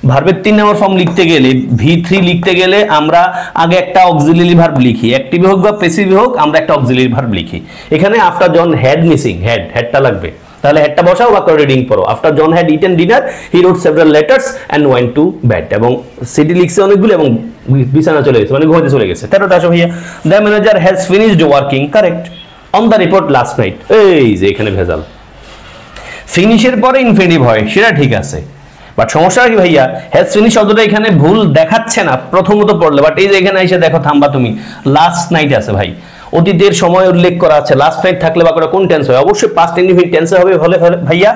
ভার্বের 3 নম্বর ফর্ম লিখতে গেলে, V3 লিখতে গেলে আমরা আগে একটা অক্সিলিয়ারি ভার্ব লিখি, অ্যাক্টিভ হোক বা প্যাসিভ হোক, আমরা একটা অক্সিলিয়ারি ভার্ব লিখি। এখানে আফটার জন হ্যাড মিসিং, হেডটা লাগবে, তাহলে হেডটা বসাও, বাক্য রিডিং পড়ো। After John had eaten dinner he wrote several letters and went to bed, এবং সিটি লিখছে অনেকগুলো এবং বিছানা চলে গেছে, মানে ঘুমাতে চলে গেছে। 13টা আসো ভাইয়া, the manager has finished working, correct, on the report last night. এই যে এখানে ভেজাল, ফিনিশের পরে ইনফিনিটিভ হয়, সেটা ঠিক আছে, বাট সমস্যা কি ভাইয়া, হ্যাজ ফিনিশ শব্দটা এখানে ভুল দেখাচ্ছে না প্রথমত পড়লে, বাট এই যে এখানে এসে দেখো, থামবা তুমি, লাস্ট নাইট আছে ভাই, অতীতের সময় উল্লেখ করা আছে, লাস্ট নাইট থাকলে বাক্যটা কোন টেন্স হয়? অবশ্যই পাস্ট ইনডিফিনিট টেন্সে হবে। হলে ভাইয়া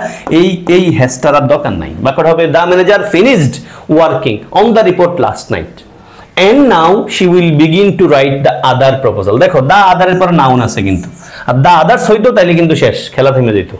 এই হ্যাজটার আর দরকার নাই, বাক্যটা হবে the manager finished working on the report last night and now she will begin to write the other proposal. দেখো দ্য আদারের পর নাউন আছে কিন্তু, আর দ্য আদার্স হইতো তাইলে কিন্তু শেষ, খেলা থেমে যেত।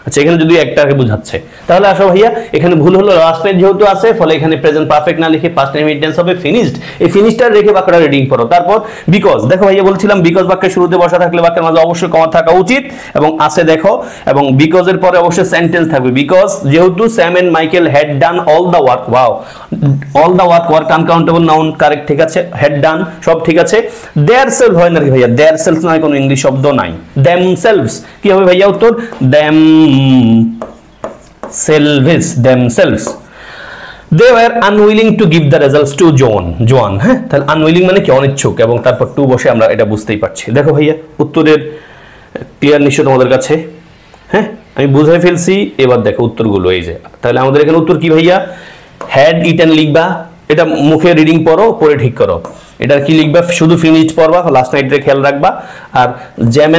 আচ্ছা, এখানে যদি একটাকে বুঝাচ্ছে, তাহলে আসো ভাইয়া, এখানে ভুল হলো, লাস্ট নাইট যেহেতু আছে, ফলে এখানে প্রেজেন্ট পারফেক্ট না লিখে পাস্ট ইনডিফিনিট টেন্স হবে ফিনিশড। এই ফিনিশডটা রেখে বাক্যটা রিডিং করো। তারপর বিকজ, দেখো ভাইয়া বলছিলাম বিকজ বাক্যের শুরুতে বসা থাকলে বাক্যের মাঝে অবশ্যই কমা থাকা উচিত, এবং আছে দেখো, এবং বিকজ এর পরে অবশ্যই সেন্টেন্স থাকবে। বিকজ যেহেতু Sam and Michael had done all the work, wow, all the work, work uncountable noun, correct, ঠিক আছে, হ্যাড ডান সব ঠিক আছে। দেয়ার সেলফ হয় নাকি ভাইয়া? দেয়ার সেলফ নয়, কোনো ইংলিশ শব্দ নাই। দেম সেলভস কি হবে ভাইয়া? উত্তর them selves, themselves. They were unwilling to give the results to John, হ্যাঁ, তাহলে unwilling মানে কি? অনিচ্ছুক, এবং তারপর টু বসে আমরা এটা বুঝতেই পারছি। দেখো ভাইয়া, উত্তরের ক্লিয়ার নিশ্চয় তোমাদের কাছে, হ্যাঁ, আমি বুঝাই ফেলছি। এবার দেখো উত্তরগুলো, এই যে, তাহলে আমাদের এখানে উত্তর কি ভাইয়া? হ্যাড ইটেন লিখবা, এটা মুখে রিডিং পড়ো, পড়ে ঠিক করো। এটা কি লিখবা? শুধু ফিনিশড পড়বা, লাস্ট নাইটে খেয়াল রাখবা। আর স্যাম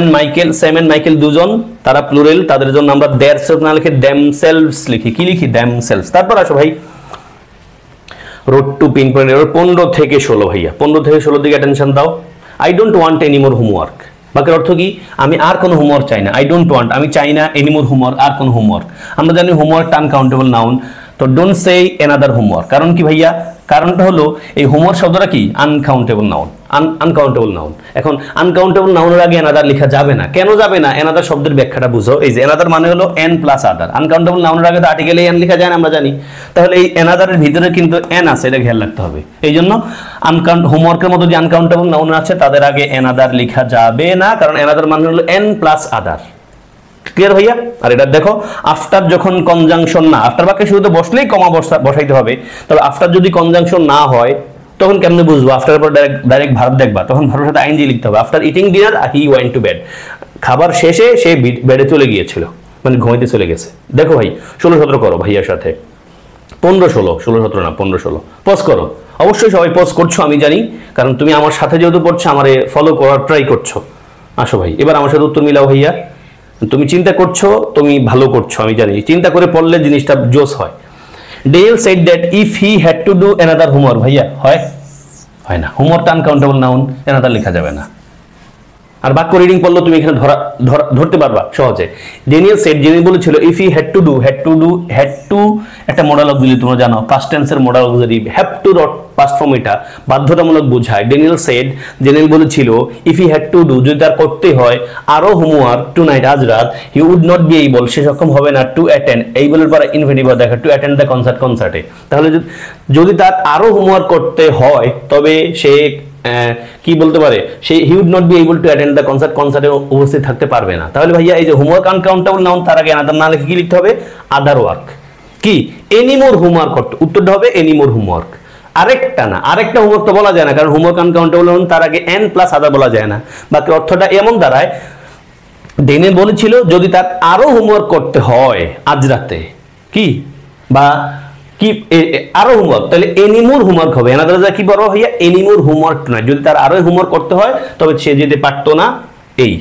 এন্ড মাইকেল দুজন, তারা প্লুরাল, তাদের জন্য আমরা দেয়ার সেলফ না লিখে দেমসেলভস লিখি। কি লিখি? দেমসেলভস। তারপর আসো ভাই, রোড টু পিন পয়েন্ট, 15 থেকে 16 ভাইয়া, 15 থেকে 16 দিকে অ্যাটেনশন দাও। I don't want any more homework, বাক্যের অর্থ কি? আমি আর কোনো হোমওয়ার্ক চাই না। আই ডোন্ট ওয়ান্ট, আমি চাই না, এনি মোর হোমওয়ার্ক, আর কোনো হোমওয়ার্ক। আমরা জানি হোমওয়ার্ক আনকাউন্টেবল নাউন, তো ডোন্ট সে অ্যানাদার হোমওয়ার্ক। কারণ কি ভাইয়া? কারণটা হলো এই হোমওয়ার্ক শব্দটা কি? Uncountable noun, uncountable noun. এখন আনকাউন্টেবল নাউনের আগে অ্যানাদার লেখা যাবে না। কেন যাবে না? অ্যানাদার শব্দের ব্যাখ্যাটা বুঝো। এই যে অ্যানাদার মানে হলো এন প্লাস আদার। আনকাউন্টেবল নাউনের আগে তো আর্টিকেলে এন লেখা যায় না, আমরা জানি। তাহলে এই অ্যানাদারের ভিতরে কিন্তু এন আছে, এটা খেয়াল রাখতে হবে। এই জন্য হোমওয়ার্কের মতো যে আনকাউন্টেবল নাউন আছে তাদের আগে অ্যানাদার লেখা যাবে না, কারণ অ্যানাদার মানে হলো এন প্লাস আদার। ক্লিয়ার ভাইয়া? আর এটা দেখো, আফটার যখন কনজাংশন না, আফটার বাক্যে শুরুতে বসলেই কমা বসাইতে হবে। তবে আফটার যদি কনজাংশন না হয় তখন কেমনে বুঝবো? আফটার পর ডাইরেক্ট ভার্ব দেখবা, তখন ভার্বের সাথে আইএনজি লিখতে হবে। After eating dinner he went to bed. খাবার শেষে সে বেডে চলে গিয়েছিল, মানে ঘুমাইতে চলে গেছে। দেখো ভাই 16-17 করো ভাইয়ার সাথে। 15-16, 16-17 না, 15-16 পজ করো। অবশ্যই সবাই পজ করছো আমি জানি, কারণ তুমি আমার সাথে যেহেতু পড়ছো, আমারে ফলো করার ট্রাই করছো। আসো ভাই, এবার আমার সাথে উত্তর মিলাও ভাইয়া। তুমি চিন্তা করছো, তুমি ভালো করছো আমি জানি। চিন্তা করে পড়লে জিনিসটা জোস হয়। Daniel said that if he had to do another homework. ভাইয়া হয়? হয় না। হোমওয়ার্কটা আনকাউন্টেবল নাউন, অ্যানাদার লেখা যাবে না। আর বাক্য রিডিং পড়লো তুমি এখানে ধরতে পারবা সহজে। ডেনিয়েল সেড, যিনি বলেছিল ইফ হি হ্যাড টু একটা মডেল অক্সিলারি তোমরা জানো, পাস্ট টেন্সের modal auxiliary. Have to past form, এটা বাধ্যতামূলক বোঝায়। ডেনিয়েল সেড, ডেনিয়েল বলেছিল if he had to do, যদি তার করতে হয় আরো হোমওয়ার্ক টু নাইট, আজ রাত, he would not be able, সে সক্ষম হবে না, টু অ্যাটেন্ড, এইবলের পরে ইনফিনিটিভ দেখা, টু অ্যাটেন্ড দ্য কনসার্টে। তাহলে যদি তার আরো হোমওয়ার্ক করতে হয় তবে সে কি বলতে পারে? সে he would not be able to attend the কনসার্টে উপস্থিত থাকতে পারবে না। তাহলে ভাইয়া এই যে হোমওয়ার্ক আনকাউন্টেবল নাউন, তার আগে অ্যানাদার না লিখে কি লিখতে হবে? Other work. কি? Any more homework. উত্তরটা হবে এনি মোর হোমওয়ার্ক। আরেকটা না, আরেকটা হোমওয়ার্ক তো বলা যায় না, কারণ হোমওয়ার্ক আনকাউন্টেবল নাউন, তার আগে এন প্লাস আদার বলা যায় না। বাকি অর্থটা এমন দাঁড়ায়, ডেনে বলেছিল যদি তার আরো হোমওয়ার্ক করতে হয় আজ রাতে, কি বা কি আরো হোমওয়ার্ক, তাহলে এনিমোর হোমওয়ার্ক হবে। এনাদার কি বড় ভাইয়া? এনিমোর হোমওয়ার্ক নয়, যদি তার আরো হোমওয়ার্ক করতে হয় তবে সে যেতে পারতো না এই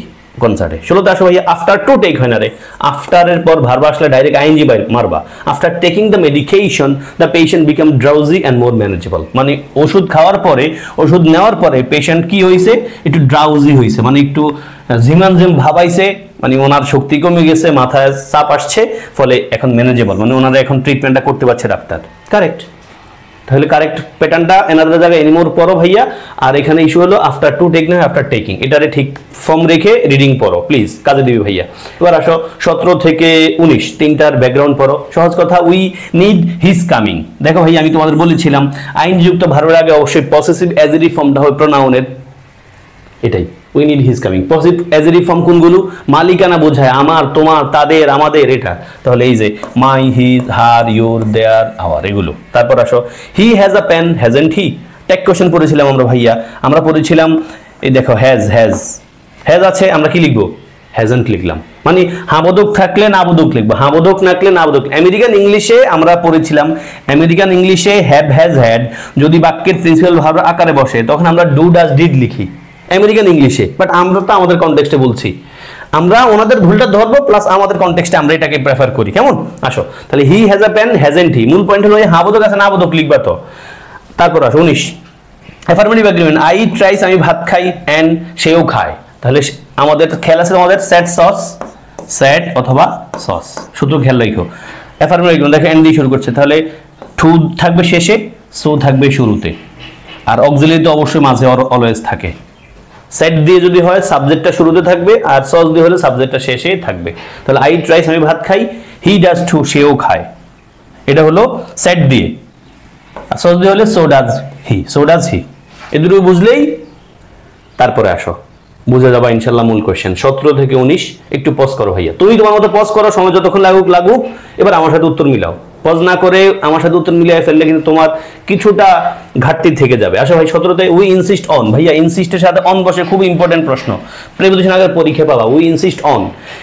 কনসার্টে। 16তে আসো ভাইয়া। আফটার টু টেক হয় না রে, আফটারের পর ভার্ব আসলে ডাইরেক্ট আইএনজি মারবা। After taking the medication the patient become drowsy and more manageable, মানে ওষুধ খাওয়ার পরে, ওষুধ নেওয়ার পরে পেশেন্ট কি হয়েছে? একটু ড্রাউজি হয়েছে, মানে একটু ঝিমানঝিম ভাবাইছে, মানে ওনার শক্তি কমে গেছে, মাথায় চাপ আসছে, ফলে এখন ম্যানেজেবল, মানে ওনারা এখন ট্রিটমেন্টটা করতে পারছে ডাক্তার। কারেক্ট? তাহলে কারেক্ট প্যাটার্নটা এনাদের জায়গায় এনিমোর পড়ো ভাইয়া। আর এখানে ইস্যু হলো আফটার টু টেক না, আফটার টেকিং। এটারে ঠিক ফর্ম রেখে রিডিং পড়ো প্লিজ, কাজে দিবি ভাইয়া। এবার আসো 17 থেকে 19 তিনটার ব্যাকগ্রাউন্ড পড়ো। সহজ কথা, উই নিড হিজ কামিং। দেখো ভাইয়া, আমি তোমাদের বলেছিলাম আইনযুক্ত ভার্বের আগে অবশ্যই পসেসিভ অ্যাজেটিভ ফর্মটা হয় প্রোনাউনের, এটাই we need his coming. Possessive adjective form কোনগুলো? মালিকানা বোঝায়, আমার, তোমার, তাদের, আমাদের, এটা। তাহলে এই যে my, his, her, your, their, our, এগুলো। তারপর আসো he has a pen, hasn't he? Tag question পড়েছিলাম আমরা ভাইয়া, আমরা পড়েছিলাম এই দেখো হ্যাজ আছে, আমরা কি লিখবো? হ্যাজেন্ট লিখলাম, মানে হাবোধক থাকলে না বোধক লিখবো, হাবোধক থাকলে না বোধক। আমেরিকান ইংলিশে আমরা পড়েছিলাম, আমেরিকান ইংলিশে হ্যাভ, হ্যাজ, হ্যাড যদি বাক্যের প্রিন্সিপাল ভার্ব আকারে বসে তখন আমরা ডু, ডাজ, ডিড লিখি আমেরিকান ইংলিশে। বাট আমরা তো আমাদের কনটেক্সটে বলছি, আমরা ওনাদের ভুলটা ধরবো প্লাস আমাদের কনটেক্সটে আমরা এটাকে প্রেফার করি। কেমন? আসো তাহলে he has a pen, hasn't he. মূল পয়েন্ট হলো হাবোধক আছে না বোধক লিখবা তো। তারপর আসো 19 affirmative agreement. I eat rice, আমি ভাত খাই, এন্ড সেও খায়। তাহলে আমাদের খেয়াল আছে আমাদের স্যাড সস, স্যাড অথবা সস, সূত্র খেয়াল রাখো। অ্যাফার্মেটিভ এগ্রিমেন্ট দেখো এন্ড দিয়ে শুরু করছে, তাহলে টু থাকবে শেষে, সো থাকবে শুরুতে, আর অক্সিলারি তো অবশ্যই মাঝে অলওয়েজ থাকে। সেট দিয়ে যদি হয় সাবজেক্টটা শুরুতে থাকবে, আর সস দিয়ে হলে সাবজেক্টটা শেষে থাকবে। তাহলে আই ইট রাইস, আমি ভাত খাই, হি ডাজ টু, সেও খায়। এটা হলো সেট দিয়ে, আর সস দিয়ে হলে সো ডাজ হি। এ দুটো বুঝলেই তারপরে আসো, বুঝে যাবা ইনশাল্লাহ মূল কোশ্চেন। 17 থেকে 19 একটু পজ করো ভাইয়া, তুমি তোমার মতো পজ করো, সময় যতক্ষণ লাগুক। এবার আমার সাথে উত্তর মিলাও, পজ না করে আমার সাথে উত্তর মিলিয়ে ফেললে কিন্তু তোমার কিছুটা ঘাটতি থেকে যাবে। আসো ভাই 17তে উই ইনসিস্ট অন। ভাইয়া ইনসিস্টের সাথে অন বসে, খুব ইম্পর্টেন্ট প্রশ্ন, প্রিপোজিশন আগে পরীক্ষা পাবা। উই ইনসিস্ট অন,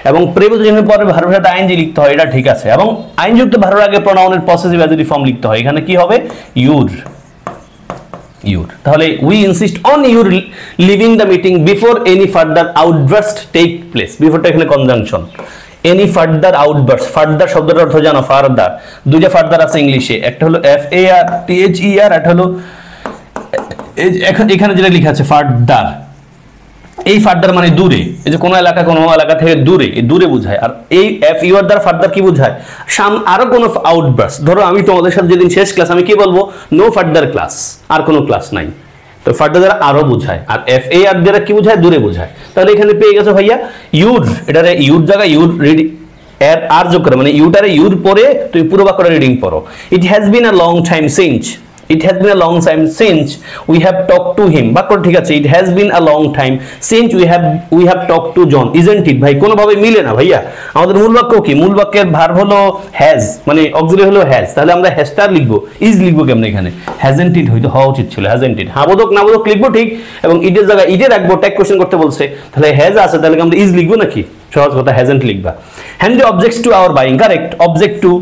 এবং প্রিপোজিশনের পরে ভার্বের সাথে আইএনজি লিখতে হয়, এটা ঠিক আছে। এবং আইনযুক্ত ভার্বের আগে প্রোনাউনের পসেসিভ অ্যাডজেক্টিভ ফর্ম লিখতে হয়। এখানে কি হবে? ইউর। তাহলে we insist on your leaving the meeting before any further outburst take place. বিফোরটা এখানে conjunction. Any further outburst, further শব্দটার অর্থ জানো? ফার্দার। দুইটা ফার্দার আছে ইংলিশে, একটা হলো FARTHER, একটা হলো এখানে যেটা লেখা আছে ফার্দার। এই ফার্দার মানে দূরে, এই যে কোনো এলাকা থেকে দূরে, এই দূরে বোঝায়। আর এই এফ ইউ আর দ্বারা ফার্দার কি বোঝায়, আরো কোনো আউটবার্স। ধরো আমি তোমাদের সাথে যেদিন শেষ ক্লাস, আমি কি বলবো, নো ফার্দার ক্লাস, আর কোনো ক্লাস নাই, তো ফার্দার দ্বারা আরো বোঝায়। আর এফ এ আর দ্বারা কি বোঝায়, দূরে বোঝায়। তাহলে এখানে পেয়ে গেছো ভাইয়া ইউর, এটারে ইউর জায়গায় ইউর রিডিং এর আর যোগ করে, মানে ইউটারে ইউর পরে তুমি পুরো বাক্যটা রিডিং পড়ো। It has been a long time since, it has been a long time since we have talked to him, বাক্য ঠিক আছে, it has been a long time since we have talked to John, isn't it? ভাই কোনো ভাবে মিলে না ভাইয়া। আমাদের মূল বাক্য কি, মূল বাক্যের ভার্ব হলো has, মানে অক্সিলারি হলো has, তাহলে আমরা হ্যাজটা লিখবো, ইজ লিখবো কেমনে, এখানে hasn't it হয়তো হওয়া উচিত ছিল, hasn't it, হ্যাঁ বোধক না বোধক লিখবো ঠিক, এবং ইটের জায়গায় ইটে রাখবো, ট্যাগ কোশ্চেন করতে বলছে, তাহলে has আছে, তাহলে আমরা ইজ লিখবো নাকি, সহজ কথা hasn't লিখবা। Henry objects to our buying, correct, object to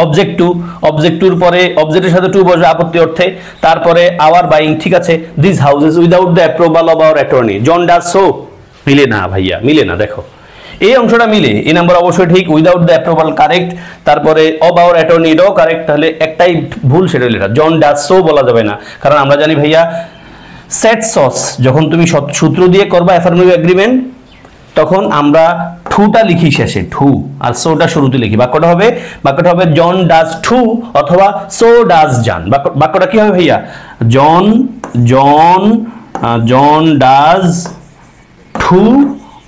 object টুর পরে অবজেক্টের সাথে টু বসবে আপত্তি অর্থে, তারপরে আওয়ার বাইং, ঠিক আছে, this houses without the approval of our attorney, John does so, মিলে না ভাইয়া, মিলে না। দেখো এই অংশটা মিলে, এই নাম্বার অবশ্যই ঠিক, উইদাউট দ্য অ্যাপ্রুভাল কারেক্ট, তারপরে অফ আওয়ার অ্যাটর্নি এটাও কারেক্ট, তাহলে একটাই ভুল, সেটা হলো এটা, জন ডাজ সো বলা যাবে না, কারণ আমরা জানি ভাইয়া সেট সস যখন তুমি সূত্র দিয়ে করবা অ্যাফার্মেটিভ এগ্রিমেন্ট, তখন আমরা ঠুটা লিখি শেষে, ঠু, আর সোটা শুরুতে লিখি। বাক্যটা হবে জন ডাজ ঠু অথবা সো ডাজ জান। বাক্যটা কি হবে ভাইয়া, জন ডাজ ঠু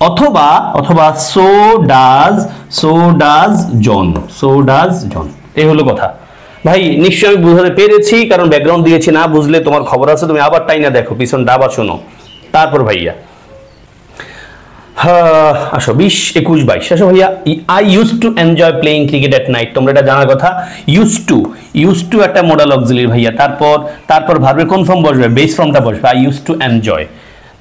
অথবা সো ডাজ জন, এই হলো কথা ভাই। নিশ্চয়ই আমি বুঝাতে পেরেছি, কারণ ব্যাকগ্রাউন্ড দিয়েছি, না বুঝলে তোমার খবর আছে, তুমি আবার টাইনা দেখো পিছনটা, আবার শোনো, তারপর ভাইয়া আসো 20, 21, 22। আসো ভাইয়া, I use to enjoy playing cricket at night, তোমরা এটা জানার কথা। ইউজ টু একটা মডাল অক্সিলারি ভাইয়া, তারপর ভার্বের কোন ফর্ম বসবে, বেস ফর্মটা বসবে, আই ইউজ টু এনজয়,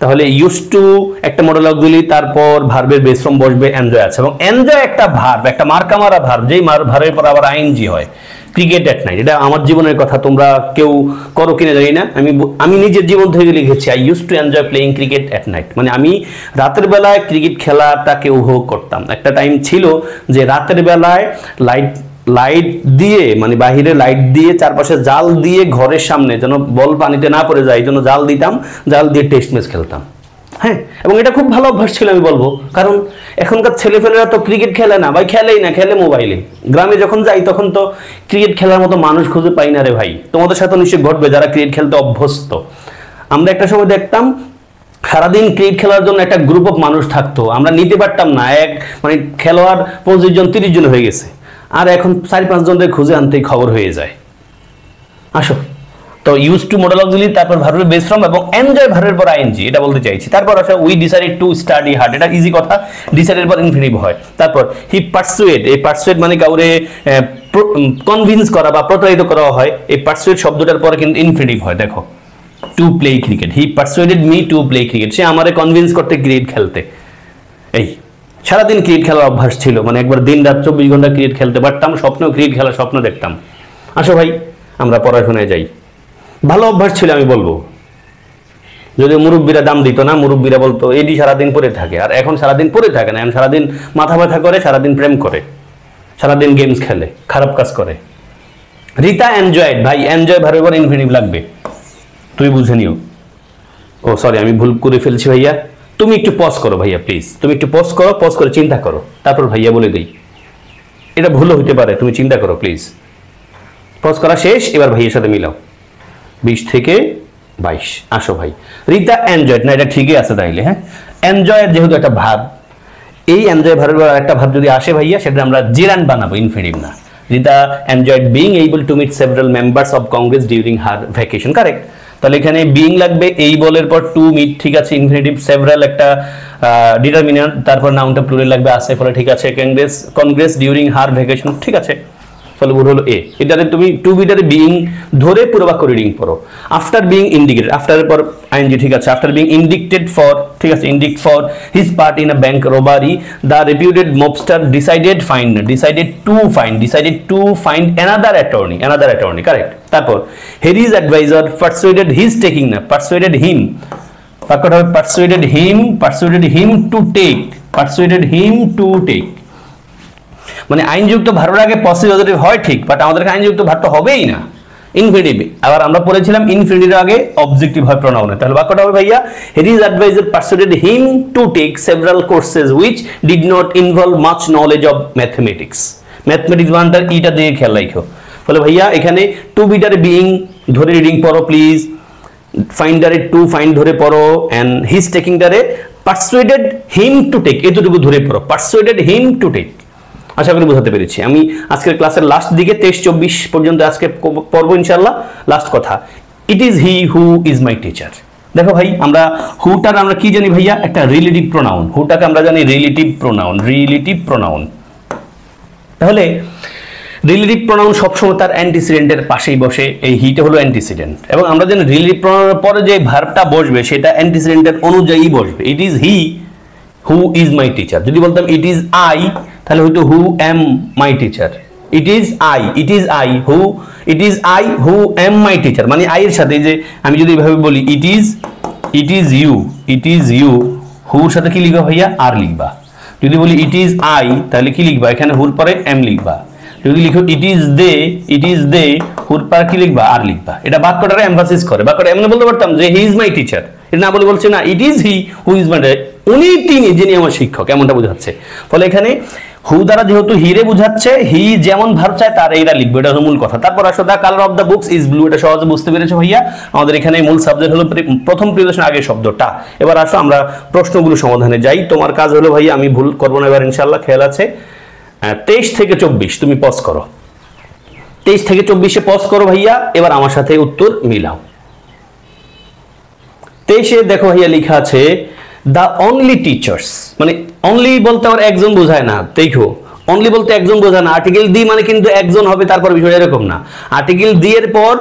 তাহলে ইউজ টু একটা মডাল অক্সিলারি, তারপর ভার্বের বেস ফর্ম বসবে, এনজয় আছে, এবং এনজয় একটা ভার্ব, একটা মার্কা মারা ভার্ব, যেই ভার্বের পর আবার আইএনজি হয়। ক্রিকেট এট নাইট, এটা আমার জীবনের কথা, তোমরা কেউ করো কিনা জানি না, আমি নিজের জীবন থেকে লিখেছি, I use to enjoy playing cricket at night, মানে আমি রাতের বেলায় ক্রিকেট খেলাটাকে উপভোগ করতাম। একটা টাইম ছিল যে রাতের বেলায় লাইট দিয়ে, মানে বাহিরে লাইট দিয়ে, চারপাশে জাল দিয়ে, ঘরের সামনে যেন বল পানিতে না পড়ে যায়, এই জন্য জাল দিতাম, জাল দিয়ে টেস্ট ম্যাচ খেলতাম। হ্যাঁ, এবং এটা খুব ভালো অভ্যাস ছিল আমি বলবো, কারণ এখনকার ছেলেপেলেরা তো ক্রিকেট খেলে না ভাই, খেলেই না, খেলে মোবাইলে। গ্রামে যখন যাই তখন তো ক্রিকেট খেলার মতো মানুষ খুঁজে পাই না রে ভাই, তোমাদের সাথে নিশ্চয়ই ঘটবে যারা ক্রিকেট খেলতে অভ্যস্ত। আমরা একটা সময় দেখতাম সারাদিন ক্রিকেট খেলার জন্য একটা গ্রুপ অফ মানুষ থাকতো, আমরা নিতে পারতাম না, মানে খেলোয়াড় 25 জন 30 জন হয়ে গেছে, আর এখন 4-5 জনদের খুঁজে আনতেই খবর হয়ে যায়। আসো, তো ইউজ টু মডেল অক্সিলারি, তারপর ভার্বের বেস ফর্ম, এবং এনজয় ভার্বের পর আইএনজি, এটা বলতে চাইছি। তারপর আসলে we decided to study hard, এটা ইজি কথা, ডিসাইডেড পর ইনফিনিটিভ হয়। তারপর হি পারসুয়েড, এই পারসুয়েড মানে কাউরে কনভিন্স করা বা প্রতারিত করা হয়, এই পারসুয়েড শব্দটার পরে কিন্তু ইনফিনিটিভ হয়। দেখো, to play cricket, he persuaded me to play cricket, সে আমারে কনভিন্স করতে ক্রিকেট খেলতে। এই সারাদিন ক্রিকেট খেলার অভ্যাস ছিল, মানে একবার দিন রাত 24 ঘন্টা ক্রিকেট খেলতে পারতাম, স্বপ্নেও ক্রিকেট খেলার স্বপ্ন দেখতাম। আসো ভাই, আমরা পড়াশোনায় যাই, ভালো অভ্যাস ছিল আমি বলবো, যদি মুরব্বীরা দাম দিত না, মুরব্বীরা বলতো এডি সারাদিন পরে থাকে, আর এখন সারাদিন পরে থাকে না, এখন সারাদিন মাথা ব্যথা করে, সারাদিন প্রেম করে, সারাদিন গেমস খেলে, খারাপ কাজ করে। রিতা এনজয়েড, ভাই এনজয় ভার্বের পর ইনফিনিটিভ লাগবে, তুমি বুঝে নিও। ও সরি, আমি ভুল করে ফেলছি ভাইয়া, তুমি একটু পজ করো ভাইয়া প্লিজ, তুমি একটু পজ করে চিন্তা করো, তারপর ভাইয়া বলে দিই, এটা ভুল হতে পারে, তুমি চিন্তা করো প্লিজ। পজ করা শেষ, এবার ভাইয়ের সাথে মিলাও, 20 থেকে 22। আসো ভাই, রিতা এনজয়েড, না এটা ঠিকই আছে তাইলে, হ্যাঁ, এনজয়ের যেহেতু একটা ভাব, এই এনজয় ভার্বের একটা ভাব যদি আসে ভাইয়া, সেটা আমরা জেরান্ড বানাবো, ইনফিনিটিভ না। Rita enjoyed being able to meet several members of Congress during her vacation, correct. তাহলে এখানে বিং লাগবে, এই বলের পর টু মিট, ঠিক আছে, ইনফিনিটিভ, সেভারাল একটা ডিটারমিনার, তারপর নাউনটা প্লুরাল লাগবে, আছে, ফলে ঠিক আছে, কংগ্রেস ডিউরিং হার ভ্যাকেশন, ঠিক আছে, ফলে ভুল হলো এ। এটাতে তুমি টু বিটারে বিং ধরে পুরো বাক্য রিডিং পড়ো। আফটার বিং ইন্ডিকেটেড, আফটারের পর আইএনজি, ঠিক আছে, আফটার বিং ইন্ডিকেটেড ফর, ঠিক আছে, indicate for his part in a bank robbery, the reputed mobster decided to find another attorney, correct. তারপর হেরিজ অ্যাডভাইজার পারসুয়েডেড হিজ টেকিং, না পারসুয়েডেড হিম, বাক্যটা হবে পারসুয়েডেড হিম টু টেক, মানে আইনযুক্ত ভার্বের আগে পসিটিভ হয় ঠিক, বাট আমাদের আইনযুক্ত ভার্ব তো হবেই না, ইনফিনিটিভ। আবার আমরা পড়েছিলাম ইনফিনিটির আগে অবজেক্টিভ হয় প্রোনাউনে। তাহলে বাক্যটা হবে ভাইয়া his advisor persuaded him to take several courses which did not involve much knowledge of mathematics। Mathematics বানানটার ইটা দিয়ে খেয়াল রাখো। বলে ভাইয়া এখানে টু বিটারে বিইং ধরে রিডিং পড়ো প্লিজ, ফাইন্ডারে টু ফাইন্ড ধরে পড়ো, এন্ড হিজ টেকিংটারে পারসুয়েডেড হিম টু টেক এতটুকু ধরে পড়ো, পারসুয়েডেড হিম টু টেক। আশা করি বোঝাতে পেরেছি। আমি আজকের ক্লাসের লাস্ট দিকে 23-24 পর্যন্ত আজকে পড়বো ইনশাআল্লাহ। লাস্ট কথা, ইট is he who is my teacher. দেখো ভাই আমরা হুটার আমরা কি জানি ভাইয়া, একটা রিলেটিভ প্রোনাউন। হুটাকে আমরা জানি রিলেটিভ প্রোনাউন, রিলেটিভ প্রোনাউন। তাহলে রিলেটিভ প্রোনাউন সবসময় তার অ্যান্টিসিডেন্টের পাশেই বসে, এই হিটা হলো অ্যান্টিসিডেন্ট, এবং আমরা জানি রিলেটিভ প্রোনাউনের পরে যে ভার্বটা বসবে সেটা অ্যান্টিসিডেন্টের অনুযায়ী বসবে। It is he who is my teacher. যদি বলতাম ইট ইজ আই, তাহলে হয়তো who am my teacher. It is I, it is I who, it is I who am my teacher, মানে আই এর সাথে যে আমি যদি এভাবে বলি it is you, it is you, হুর সাথে কি লিখবা ভাইয়া, আর লিখবা। যদি বলি ইট ইজ আই, তাহলে কি লিখবা, এখানে হুর পরে এম লিখবা। যদি লিখো ইট ইজ দে, হুর পরে কি লিখবা, আর লিখবা। এটা বাক্যটারে এমফাসিস করে। বাক্যটা এমনি বলতে পারতাম যে হি ইজ মাই টিচার, এটা না বলে বলছে না ইট ইজ হি হু ইজ মাই, উনি তিনি যিনি আমার শিক্ষক, এমনটা বোঝাচ্ছে। ফলে এখানে হু দ্বারা যেহেতু হিরে বুঝাচ্ছে, হি যেমন ভার্ব চায় তার এইটা লিখবে, এটা হলো মূল কথা। তারপর আসো the colour of the books is blue, এটা সহজে বুঝতে পেরেছো ভাইয়া। আমাদের এখানে মূল সাবজেক্ট হলো প্রথম প্রিপোজিশন আগে শব্দটা। এবার আসো আমরা প্রশ্নগুলো সমাধানে যাই। তোমার কাজ হলো ভাইয়া, আমি ভুল করবো না এবার ইনশাআল্লাহ, খেয়াল আছে। 23 থেকে 24 তুমি পজ করো, 23 থেকে 24 পজ করো ভাইয়া। এবার আমার সাথে উত্তর মিলাও। 23 দেখো ভাইয়া লেখা আছে দ্য অনলি টিচার্স, মানে অনলি বলতে আবার একজন বোঝায় না। দেখো অনলি বলতে একজন বোঝায় না, আর্টিকেল দি মানে কিন্তু একজন হবে, তারপর বিষয় এরকম না। আর্টিকেল দি এর পর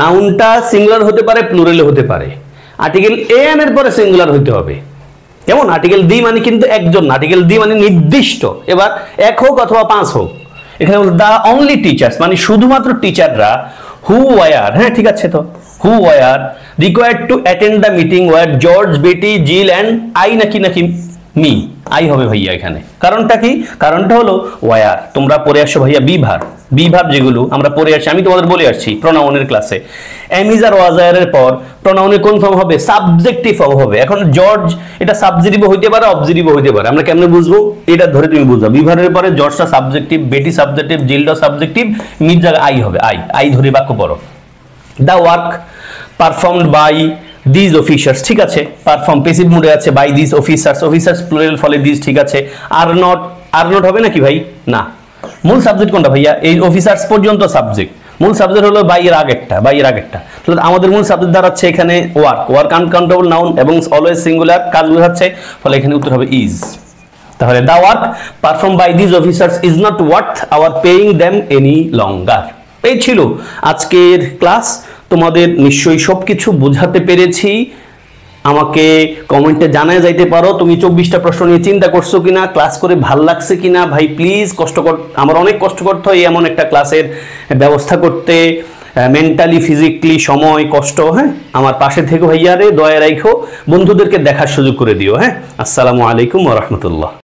নাউনটা সিঙ্গুলার হতে পারে, প্লুরাল হতে পারে। আর্টিকেল এন এর পরে সিঙ্গুলার হতে হবে। যেমন আর্টিকেল দি মানে কিন্তু একজন না, আর্টিকেল দি মানে নির্দিষ্ট, এবার এক হোক অথবা 5 হোক। এখানে দ্য অনলি টিচার্স মানে শুধুমাত্র টিচাররা, হু ওয়ার, হ্যাঁ ঠিক আছে, তো who were required to attend the meeting were George, Betty, Jill and I, নাকি মি, আই হবে ভাইয়া এখানে। কারণটা কি, কারণটা হলো ওয়ার। তোমরা পড়ে আসছো ভাইয়া বি ভার্ব যেগুলো আমরা পড়ে আসছি, আমি তোমাদের বলে আসছি প্রোনাউনের ক্লাসে। এম ইজ আর ওয়াজ আর এর পর প্রোনাউনের কোন ফর্ম হবে, সাবজেক্টিভ ফর্ম হবে। এখন জর্জ এটা সাবজেক্টিভ হইতে পারে, অবজেক্টিভ হইতে পারে। আমরা কেমনে বুঝবো, এটা ধরে তুমি বুঝবা। বি ভার্বের পরে জর্জটা সাবজেক্টিভ, বেটি সাবজেক্টিভ, জিলটা সাবজেক্টিভ, মির জায়গায় আই হবে, আই ধরে বাক্য পড়ো। The work performed by this officers, ঠিক আছে, পারফর্ম প্যাসিভ মুডে আছে, by this officers, officers plural, ফলে দিস, ঠিক আছে। আর নট হবে নাকি ভাই, না। মূল সাবজেক্ট কোনটা ভাইয়া, এই অফিসার্স পর্যন্ত সাবজেক্ট। মূল সাবজেক্ট হলো বাই এর আগেরটা, তাহলে আমাদের মূল সাবজেক্ট দাঁড়াচ্ছে এখানে ওয়ার্ক আনকাউন্টেবল নাউন এবং অলওয়েজ সিঙ্গুলার, কাজ বোঝাচ্ছে, ফলে এখানে উত্তর হবে ইজ। তাহলে the work perform by this officers is not worth our paying them any longer. এই ছিল আজকের ক্লাস। তোমাদের নিশ্চয়ই সবকিছু বোঝাতে পেরেছি। আমাকে কমেন্টে জানায় যাইতে পারো তুমি 24টা প্রশ্ন নিয়ে চিন্তা করছো কিনা, ক্লাস করে ভাল লাগছে কিনা। ভাই প্লিজ আমার অনেক কষ্ট করতে হয় এমন একটা ক্লাসের ব্যবস্থা করতে, মেন্টালি ফিজিক্যালি সময় কষ্ট। হ্যাঁ, আমার পাশে থেকে ভাইয়ারে দয়া রাখো, বন্ধুদেরকে দেখার সুযোগ করে দিও। হ্যাঁ, আসসালামু আলাইকুম ওয়া রাহমাতুল্লাহ।